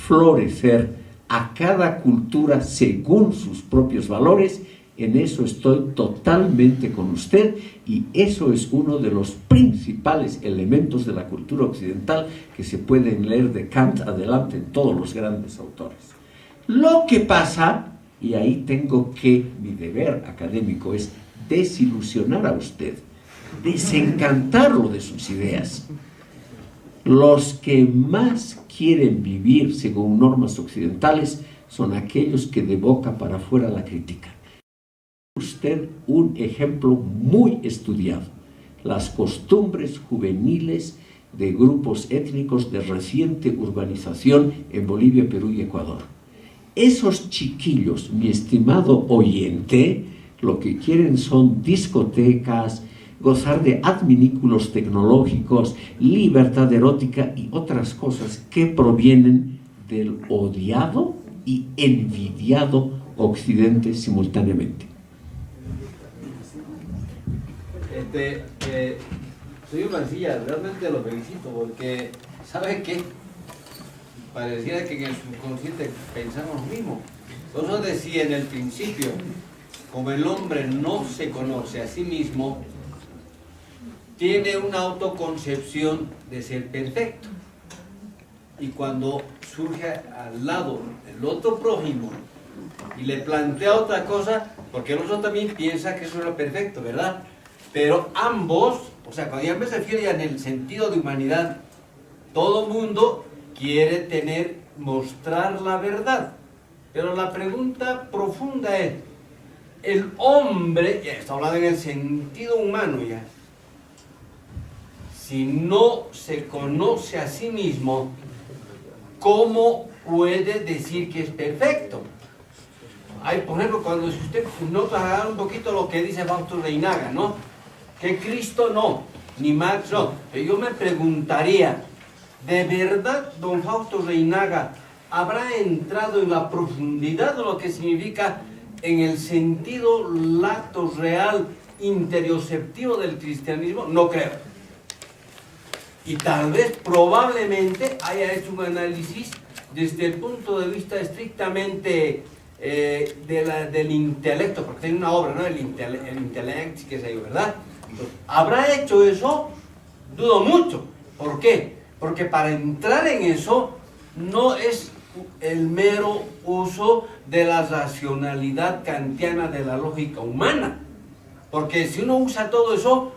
florecer a cada cultura según sus propios valores. En eso estoy totalmente con usted, y eso es uno de los principales elementos de la cultura occidental que se pueden leer de Kant adelante en todos los grandes autores. Lo que pasa, y ahí tengo que, mi deber académico es desilusionar a usted, desencantarlo de sus ideas. Los que más quieren vivir según normas occidentales son aquellos que de boca para afuera la critican. Usted un ejemplo muy estudiado: las costumbres juveniles de grupos étnicos de reciente urbanización en Bolivia, Perú y Ecuador. Esos chiquillos, mi estimado oyente, lo que quieren son discotecas, gozar de adminículos tecnológicos, libertad erótica y otras cosas que provienen del odiado y envidiado Occidente simultáneamente. Señor Mancilla, realmente lo felicito porque, ¿sabe qué? Pareciera que en el subconsciente pensamos lo mismo. Por eso decía en el principio, como el hombre no se conoce a sí mismo, tiene una autoconcepción de ser perfecto. Y cuando surge al lado el otro prójimo y le plantea otra cosa, porque el otro también piensa que eso era perfecto, ¿verdad? Pero ambos, o sea, cuando ya me refiero ya en el sentido de humanidad, todo mundo quiere mostrar la verdad. Pero la pregunta profunda es, el hombre, ya está hablando en el sentido humano ya, si no se conoce a sí mismo, ¿cómo puede decir que es perfecto? Hay, por ejemplo, cuando usted nota agarra un poquito lo que dice Fausto Reinaga, ¿no? Que Cristo no, ni Marx no. Pero yo me preguntaría, ¿de verdad don Fausto Reinaga habrá entrado en la profundidad de lo que significa en el sentido lato real interioceptivo del cristianismo? No creo. Y tal vez, probablemente, haya hecho un análisis desde el punto de vista estrictamente del intelecto, porque tiene una obra, ¿no? El intelecto, qué sé yo, ¿verdad? Entonces, ¿habrá hecho eso? Dudo mucho. ¿Por qué? Porque para entrar en eso no es el mero uso de la racionalidad kantiana de la lógica humana. Porque si uno usa todo eso,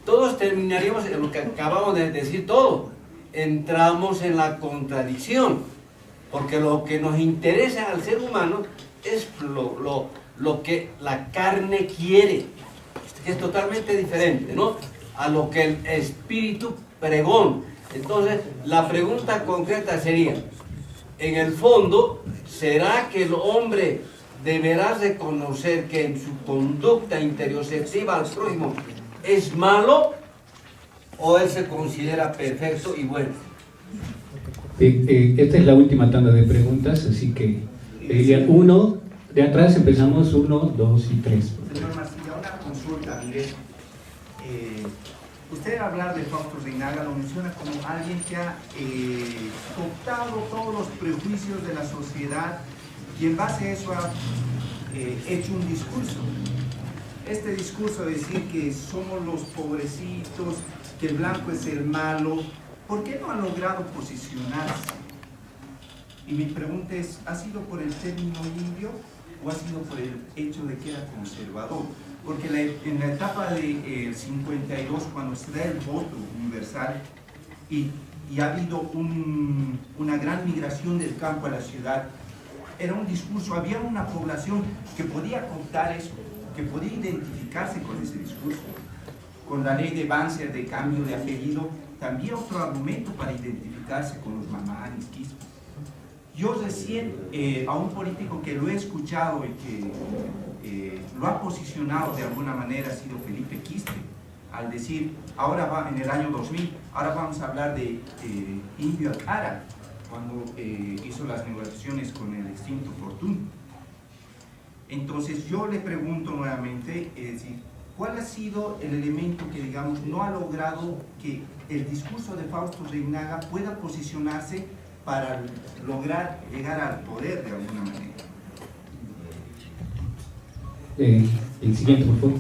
todos terminaríamos en lo que acabamos de decir todo. Entramos en la contradicción, porque lo que nos interesa al ser humano es lo que la carne quiere, que es totalmente diferente, ¿no?, a lo que el espíritu pregona. Entonces, la pregunta concreta sería, en el fondo, ¿será que el hombre deberá reconocer que en su conducta interioceptiva al prójimo es malo, o él se considera perfecto y bueno? Esta es la última tanda de preguntas, así que uno, de atrás empezamos, 1, 2 y 3. Señor Mancilla, una consulta, mire. Usted al hablar de Fausto Reynaga lo menciona como alguien que ha cooptado todos los prejuicios de la sociedad y en base a eso ha hecho un discurso. Este discurso de decir que somos los pobrecitos, que el blanco es el malo, ¿por qué no ha logrado posicionarse? Y mi pregunta es, ¿ha sido por el término indio o ha sido por el hecho de que era conservador? Porque en la etapa del 52, cuando se da el voto universal y ha habido una gran migración del campo a la ciudad, era un discurso, había una población que podía contar eso, que podía identificarse con ese discurso. Con la ley de Banzer de cambio de apellido, también otro argumento para identificarse con los mamanes, quispos. Yo recién a un político que lo he escuchado y que lo ha posicionado de alguna manera ha sido Felipe Quispe, al decir, ahora va en el año 2000, ahora vamos a hablar de Indio Alcara, cuando hizo las negociaciones con el extinto Fortuny. Entonces yo le pregunto nuevamente, es decir, ¿cuál ha sido el elemento que, digamos, no ha logrado que el discurso de Fausto Reynaga pueda posicionarse para lograr llegar al poder de alguna manera? El siguiente, por favor.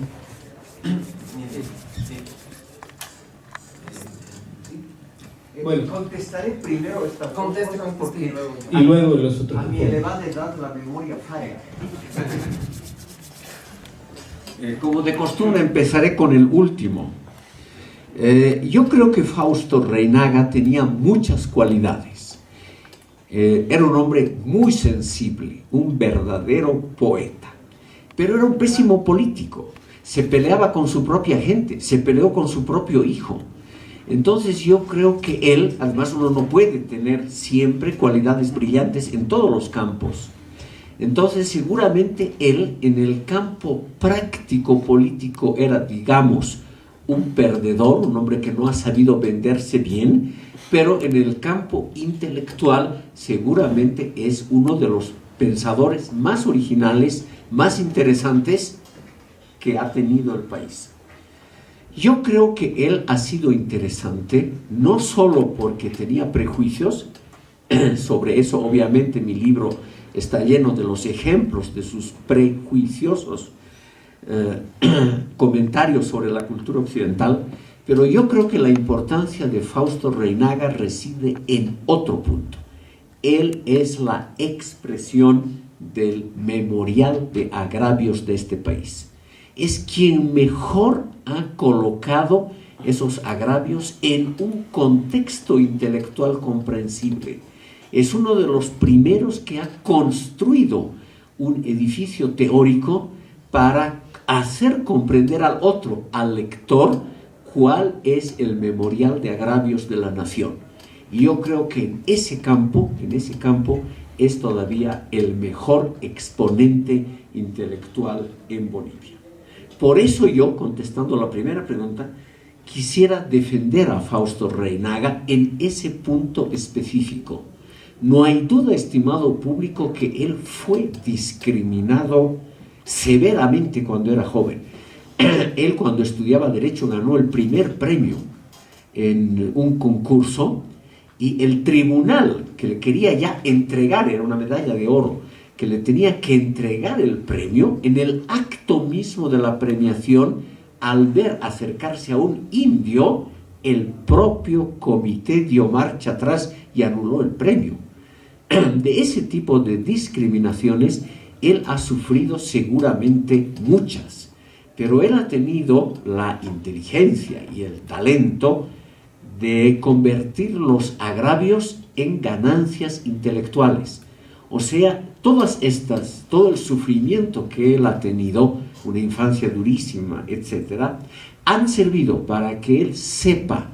Bueno, contestaré primero esta pregunta porque y luego los otros. A mi elevada edad la memoria falla. Como de costumbre empezaré con el último. Yo creo que Fausto Reynaga tenía muchas cualidades. Era un hombre muy sensible, un verdadero poeta, pero era un pésimo político. Se peleaba con su propia gente, se peleó con su propio hijo. Entonces yo creo que él, además uno no puede tener siempre cualidades brillantes en todos los campos. Entonces seguramente él en el campo práctico político era, digamos, un perdedor, un hombre que no ha sabido venderse bien, pero en el campo intelectual seguramente es uno de los pensadores más originales, más interesantes que ha tenido el país. Yo creo que él ha sido interesante, no solo porque tenía prejuicios, sobre eso obviamente mi libro está lleno de los ejemplos de sus prejuiciosos comentarios sobre la cultura occidental, pero yo creo que la importancia de Fausto Reynaga reside en otro punto. Él es la expresión del memorial de agravios de este país. Es quien mejor ha colocado esos agravios en un contexto intelectual comprensible. Es uno de los primeros que ha construido un edificio teórico para hacer comprender al otro, al lector, cuál es el memorial de agravios de la nación. Y yo creo que en ese campo es todavía el mejor exponente intelectual en Bolivia. Por eso yo, contestando la primera pregunta, quisiera defender a Fausto Reynaga en ese punto específico. No hay duda, estimado público, que él fue discriminado severamente cuando era joven. Él, cuando estudiaba Derecho, ganó el primer premio en un concurso y el tribunal que le quería ya entregar, era una medalla de oro, que le tenía que entregar el premio, en el acto mismo de la premiación, al ver acercarse a un indio, el propio comité dio marcha atrás y anuló el premio. De ese tipo de discriminaciones, él ha sufrido seguramente muchas, pero él ha tenido la inteligencia y el talento de convertir los agravios en ganancias intelectuales. O sea, todo el sufrimiento que él ha tenido, una infancia durísima, etc., han servido para que él sepa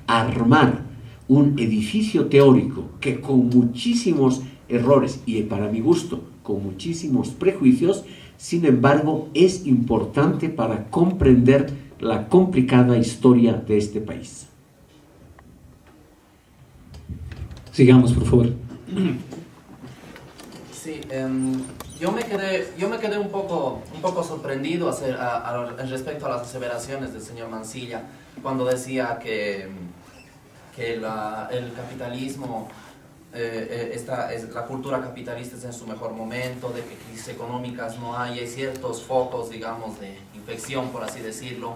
armar un edificio teórico que con muchísimos errores y, para mi gusto, con muchísimos prejuicios, sin embargo, es importante para comprender la complicada historia de este país. Sigamos, por favor. Sí, yo me quedé un poco sorprendido respecto a las aseveraciones del señor Mansilla cuando decía que el capitalismo, la cultura capitalista está en su mejor momento, de que crisis económicas no hay ciertos focos, digamos, de infección, por así decirlo,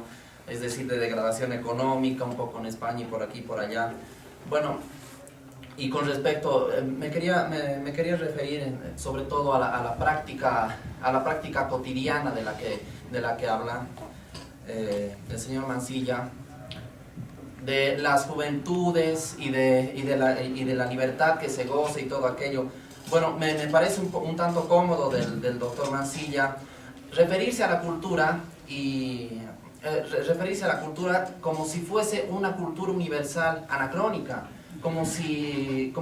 es decir, de degradación económica, un poco en España y por aquí y por allá. Bueno, y con respecto, me quería referir sobre todo a la práctica cotidiana de la que habla el señor Mansilla, de las juventudes y de la libertad que se goza y todo aquello. Bueno, me parece un tanto cómodo del doctor Mansilla referirse a la cultura como si fuese una cultura universal anacrónica, como si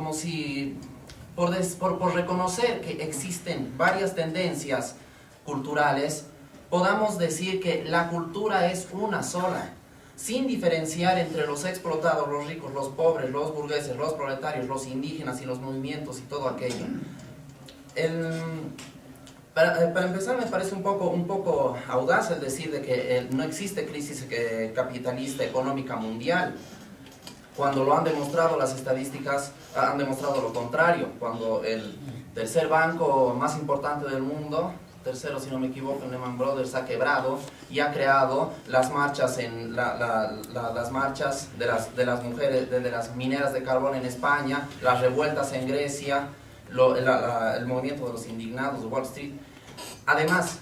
por reconocer que existen varias tendencias culturales, podamos decir que la cultura es una sola, sin diferenciar entre los explotados, los ricos, los pobres, los burgueses, los proletarios, los indígenas y los movimientos y todo aquello. Para empezar, me parece un poco audaz el decir de que no existe crisis capitalista económica mundial, cuando lo han demostrado las estadísticas, han demostrado lo contrario, cuando el tercer banco más importante del mundo, tercero si no me equivoco, Lehman Brothers, ha quebrado y ha creado las marchas las marchas de las mujeres, de las mineras de carbón en España, las revueltas en Grecia, el movimiento de los indignados, Wall Street. Además,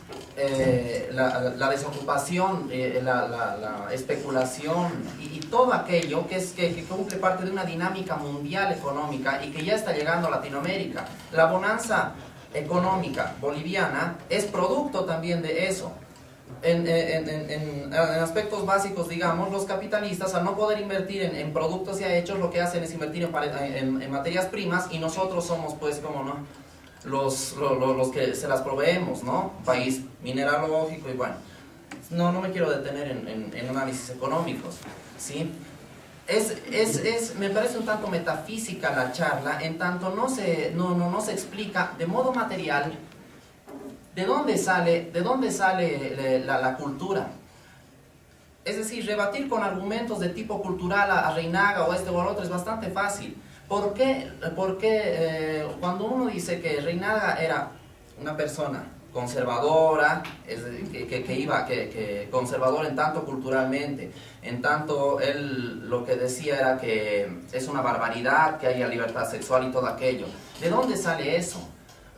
la desocupación, la especulación y todo aquello que cumple parte de una dinámica mundial económica y que ya está llegando a Latinoamérica. La bonanza económica boliviana es producto también de eso. En aspectos básicos, digamos, los capitalistas, al no poder invertir en productos ya hechos, lo que hacen es invertir en materias primas, y nosotros somos, pues, como no, los que se las proveemos, ¿no? País mineralógico. Y bueno, no me quiero detener en análisis económicos, ¿sí? Me parece un tanto metafísica la charla, en tanto no se explica de modo material de dónde sale la cultura. Es decir, rebatir con argumentos de tipo cultural a Reinaga o o al otro es bastante fácil. ¿Por qué cuando uno dice que Reinaga era una persona conservadora, conservador en tanto culturalmente, en tanto él lo que decía era que es una barbaridad que haya libertad sexual y todo aquello? ¿De dónde sale eso?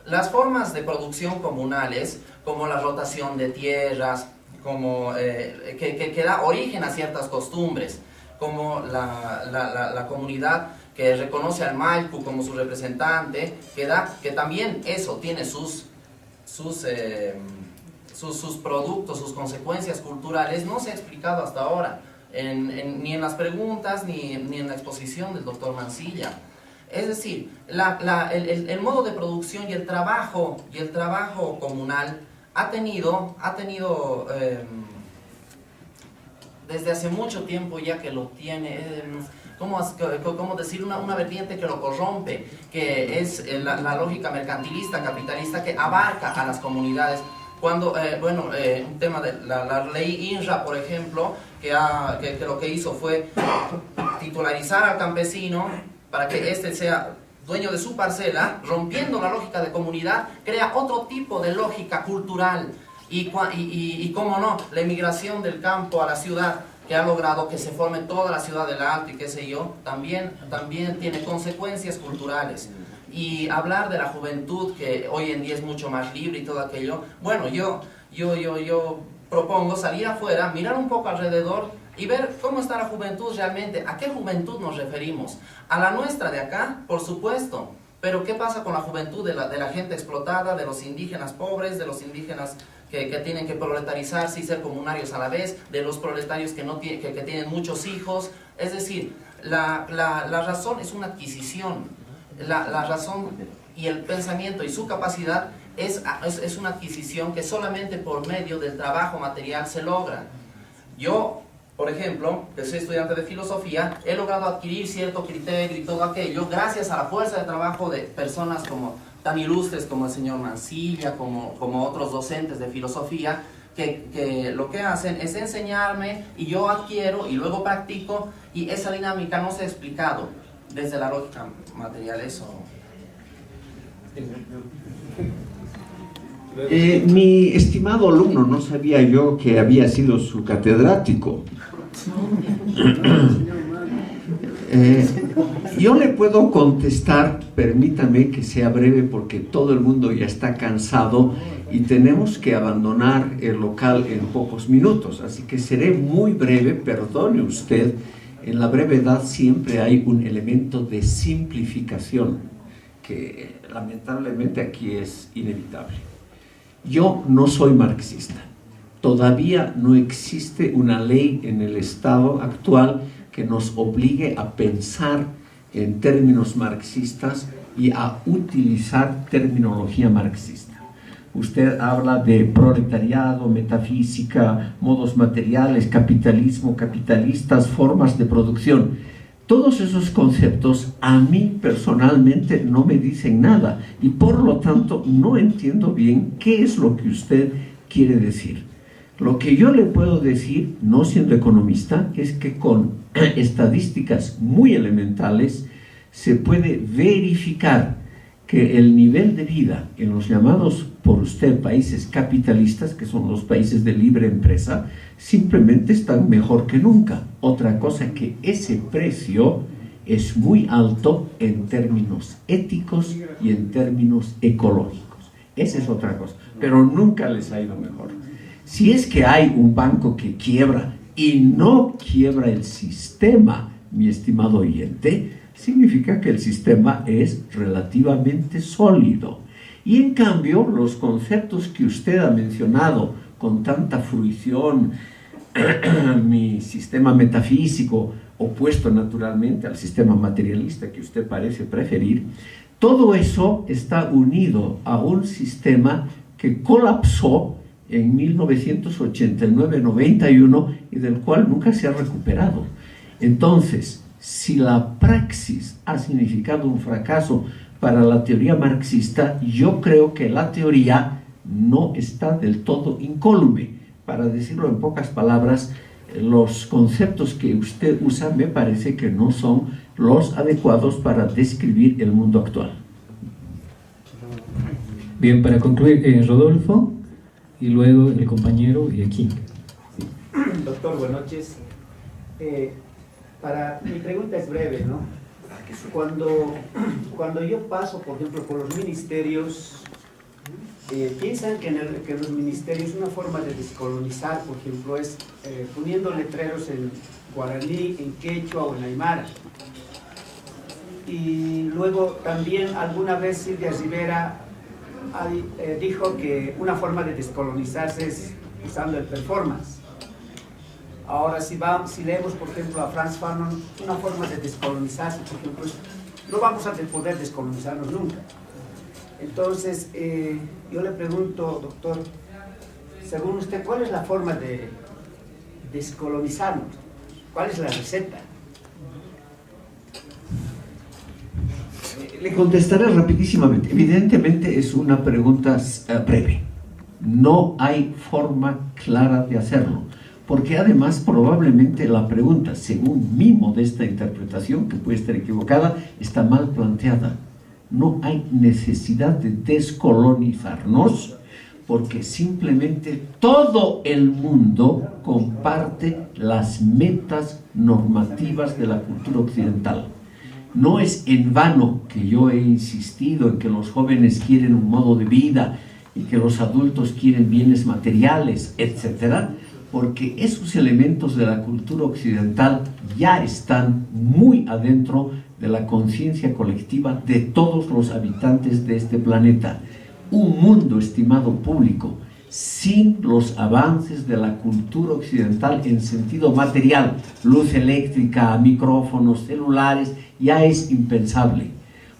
Las formas de producción comunales, como la rotación de tierras, como que da origen a ciertas costumbres, como la comunidad que reconoce al Maipu como su representante, que también eso tiene sus productos, sus consecuencias culturales, no se ha explicado hasta ahora, ni en las preguntas, ni en la exposición del doctor Mansilla. Es decir, el modo de producción y el trabajo comunal ha tenido desde hace mucho tiempo ya que lo tiene, ¿cómo decir? Una vertiente que lo corrompe, que es la lógica mercantilista, capitalista, que abarca a las comunidades. Cuando, un tema de la ley INRA, por ejemplo, que lo que hizo fue titularizar al campesino para que éste sea dueño de su parcela, rompiendo la lógica de comunidad, crea otro tipo de lógica cultural. Y cómo no, la emigración del campo a la ciudad, que ha logrado que se forme toda la ciudad del Alto y qué sé yo, también tiene consecuencias culturales. Y hablar de la juventud, que hoy en día es mucho más libre y todo aquello, bueno, yo propongo salir afuera, mirar un poco alrededor y ver cómo está la juventud realmente. ¿A qué juventud nos referimos? A la nuestra de acá, por supuesto. Pero ¿qué pasa con la juventud de la gente explotada, de los indígenas pobres, de los indígenas que tienen que proletarizarse y ser comunarios a la vez, de los proletarios que tienen muchos hijos? Es decir, la razón es una adquisición. La razón y el pensamiento y su capacidad es una adquisición que solamente por medio del trabajo material se logra. Yo, por ejemplo, que soy estudiante de filosofía, he logrado adquirir cierto criterio y todo aquello gracias a la fuerza de trabajo de personas tan ilustres como el señor Mancilla, como otros docentes de filosofía, que lo que hacen es enseñarme y yo adquiero y luego practico, y esa dinámica no se ha explicado desde la lógica material. Eso. Mi estimado alumno, no sabía yo que había sido su catedrático. Yo le puedo contestar, permítame que sea breve porque todo el mundo ya está cansado y tenemos que abandonar el local en pocos minutos, así que seré muy breve. Perdone usted, en la brevedad siempre hay un elemento de simplificación que lamentablemente aquí es inevitable. Yo no soy marxista. Todavía no existe una ley en el Estado actual que nos obligue a pensar en términos marxistas y a utilizar terminología marxista. Usted habla de proletariado, metafísica, modos materiales, capitalismo, capitalistas, formas de producción. Todos esos conceptos a mí personalmente no me dicen nada y por lo tanto no entiendo bien qué es lo que usted quiere decir. Lo que yo le puedo decir, no siendo economista, es que con estadísticas muy elementales se puede verificar que el nivel de vida en los llamados por usted países capitalistas, que son los países de libre empresa, simplemente están mejor que nunca. Otra cosa que ese precio es muy alto en términos éticos y en términos ecológicos. Esa es otra cosa, pero nunca les ha ido mejor. Si es que hay un banco que quiebra y no quiebra el sistema, mi estimado oyente, significa que el sistema es relativamente sólido. Y en cambio, los conceptos que usted ha mencionado con tanta fruición, mi sistema metafísico, opuesto naturalmente al sistema materialista que usted parece preferir, todo eso está unido a un sistema que colapsó en 1989-91 y del cual nunca se ha recuperado. Entonces, si la praxis ha significado un fracaso para la teoría marxista, yo creo que la teoría no está del todo incólume. Para decirlo en pocas palabras, los conceptos que usted usa me parece que no son los adecuados para describir el mundo actual. Bien, para concluir, Rodolfo, y luego el compañero y aquí. Doctor, buenas noches. Mi pregunta es breve, ¿no? Cuando yo paso, por ejemplo, por los ministerios, piensan que en los ministerios una forma de descolonizar, por ejemplo, es poniendo letreros en guaraní, en quechua o en aymara. Y luego también alguna vez Silvia Rivera dijo que una forma de descolonizarse es usando el performance. Ahora, si leemos, por ejemplo, a Franz Fanon, una forma de descolonizarse, por ejemplo, no vamos a poder descolonizarnos nunca. Entonces, yo le pregunto, doctor, según usted, ¿cuál es la forma de descolonizarnos? ¿Cuál es la receta? Le contestaré rapidísimamente. Evidentemente es una pregunta breve. No hay forma clara de hacerlo, porque además probablemente la pregunta, según mi modesta interpretación, que puede estar equivocada, está mal planteada. No hay necesidad de descolonizarnos, porque simplemente todo el mundo comparte las metas normativas de la cultura occidental. No es en vano que yo he insistido en que los jóvenes quieren un modo de vida y que los adultos quieren bienes materiales, etc., porque esos elementos de la cultura occidental ya están muy adentro de la conciencia colectiva de todos los habitantes de este planeta. Un mundo, estimado público, sin los avances de la cultura occidental en sentido material, luz eléctrica, micrófonos, celulares, ya es impensable.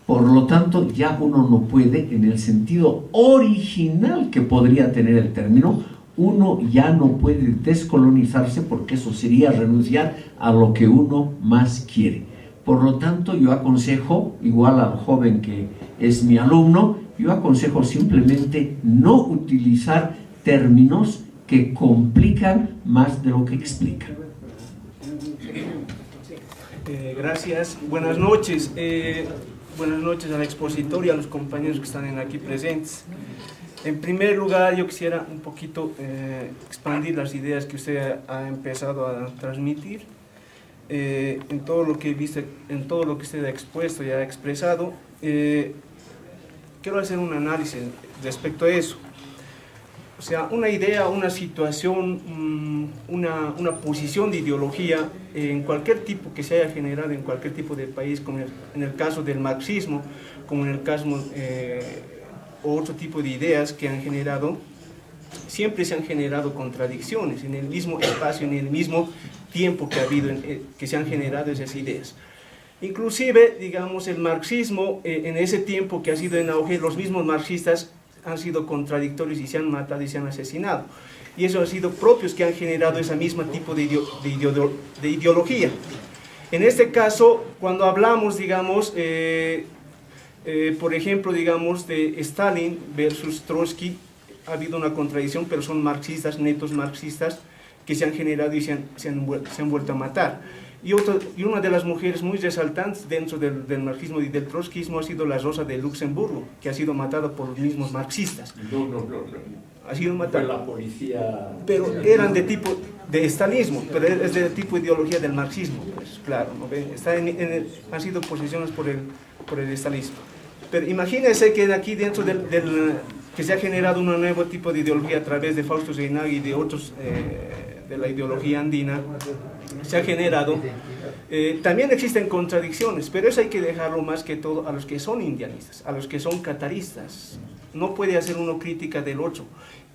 Por lo tanto, ya uno no puede, en el sentido original que podría tener el término, uno ya no puede descolonizarse, porque eso sería renunciar a lo que uno más quiere. Por lo tanto, yo aconsejo, igual al joven que es mi alumno, yo aconsejo simplemente no utilizar términos que complican más de lo que explican. Gracias. Buenas noches. Buenas noches al expositor y a los compañeros que están aquí presentes. En primer lugar, yo quisiera un poquito expandir las ideas que usted ha empezado a transmitir. En todo lo que viste, en todo lo que usted ha expuesto y ha expresado, quiero hacer un análisis respecto a eso. O sea, una idea, una situación, una posición de ideología en cualquier tipo que se haya generado en cualquier tipo de país, como en el caso del marxismo, como en el caso o otro tipo de ideas que han generado, siempre se han generado contradicciones en el mismo espacio, en el mismo tiempo que ha habido, que se han generado esas ideas. Inclusive, digamos, el marxismo, en ese tiempo que ha sido en auge, los mismos marxistas han sido contradictorios y se han matado y se han asesinado. Y eso ha sido propios que han generado ese mismo tipo de ideología. En este caso, cuando hablamos, digamos, por ejemplo, digamos, de Stalin versus Trotsky, ha habido una contradicción, pero son marxistas, netos marxistas, que se han generado y se han vuelto a matar. Y una de las mujeres muy resaltantes dentro del marxismo y del trotskismo ha sido la Rosa de Luxemburgo, que ha sido matada por los mismos marxistas. No. Ha sido matada. Fue la policía. Pero eran de tipo de stalinismo, pero es de tipo de ideología del marxismo, pues claro, ¿no? Han sido posiciones por el stalinismo. Pero imagínense que aquí dentro que se ha generado un nuevo tipo de ideología a través de Fausto Reynaga y de otros de la ideología andina, se ha generado. También existen contradicciones, pero eso hay que dejarlo más que todo a los que son indianistas, a los que son cataristas. No puede hacer uno crítica del otro,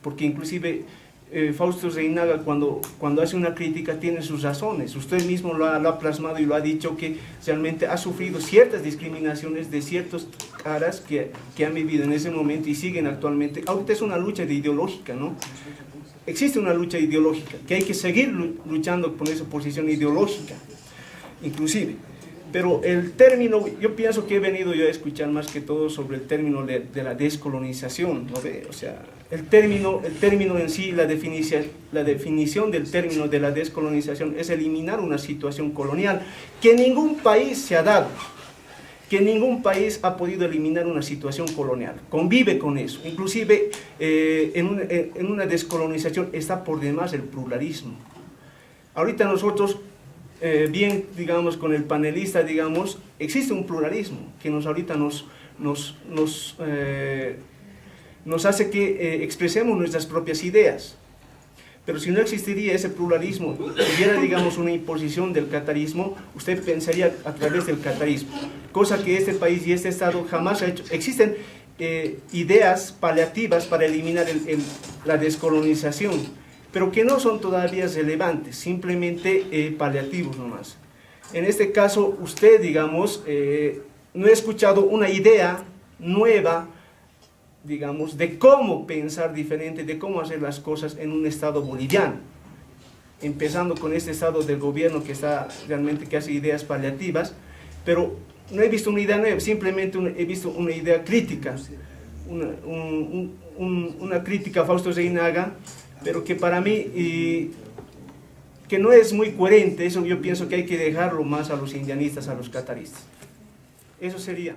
porque inclusive Fausto Reynaga cuando hace una crítica tiene sus razones. Usted mismo lo ha plasmado y lo ha dicho, que realmente ha sufrido ciertas discriminaciones de ciertos caras que han vivido en ese momento y siguen actualmente. Ahorita es una lucha ideológica, ¿no? Existe una lucha ideológica, que hay que seguir luchando por esa posición ideológica, inclusive. Pero el término, yo pienso que he venido yo a escuchar más que todo sobre el término de la descolonización, ¿no ve? O sea, el término en sí, la definición del término de la descolonización es eliminar una situación colonial que ningún país se ha dado, que ningún país ha podido eliminar una situación colonial, convive con eso. Inclusive en una descolonización está por demás el pluralismo. Ahorita nosotros, bien, digamos, con el panelista, digamos, existe un pluralismo que ahorita nos hace que expresemos nuestras propias ideas. Pero si no existiría ese pluralismo, hubiera, digamos, una imposición del catarismo, usted pensaría a través del catarismo, cosa que este país y este Estado jamás ha hecho. Existen ideas paliativas para eliminar la descolonización, pero que no son todavía relevantes, simplemente paliativos nomás. En este caso, usted, digamos, no ha escuchado una idea nueva, digamos, de cómo pensar diferente, de cómo hacer las cosas en un Estado boliviano, empezando con este Estado del gobierno que está realmente, que hace ideas paliativas, pero no he visto una idea nueva, simplemente he visto una idea crítica, una crítica a Fausto Reynaga, pero que para mí que no es muy coherente. Eso yo pienso que hay que dejarlo más a los indianistas, a los cataristas. Eso sería.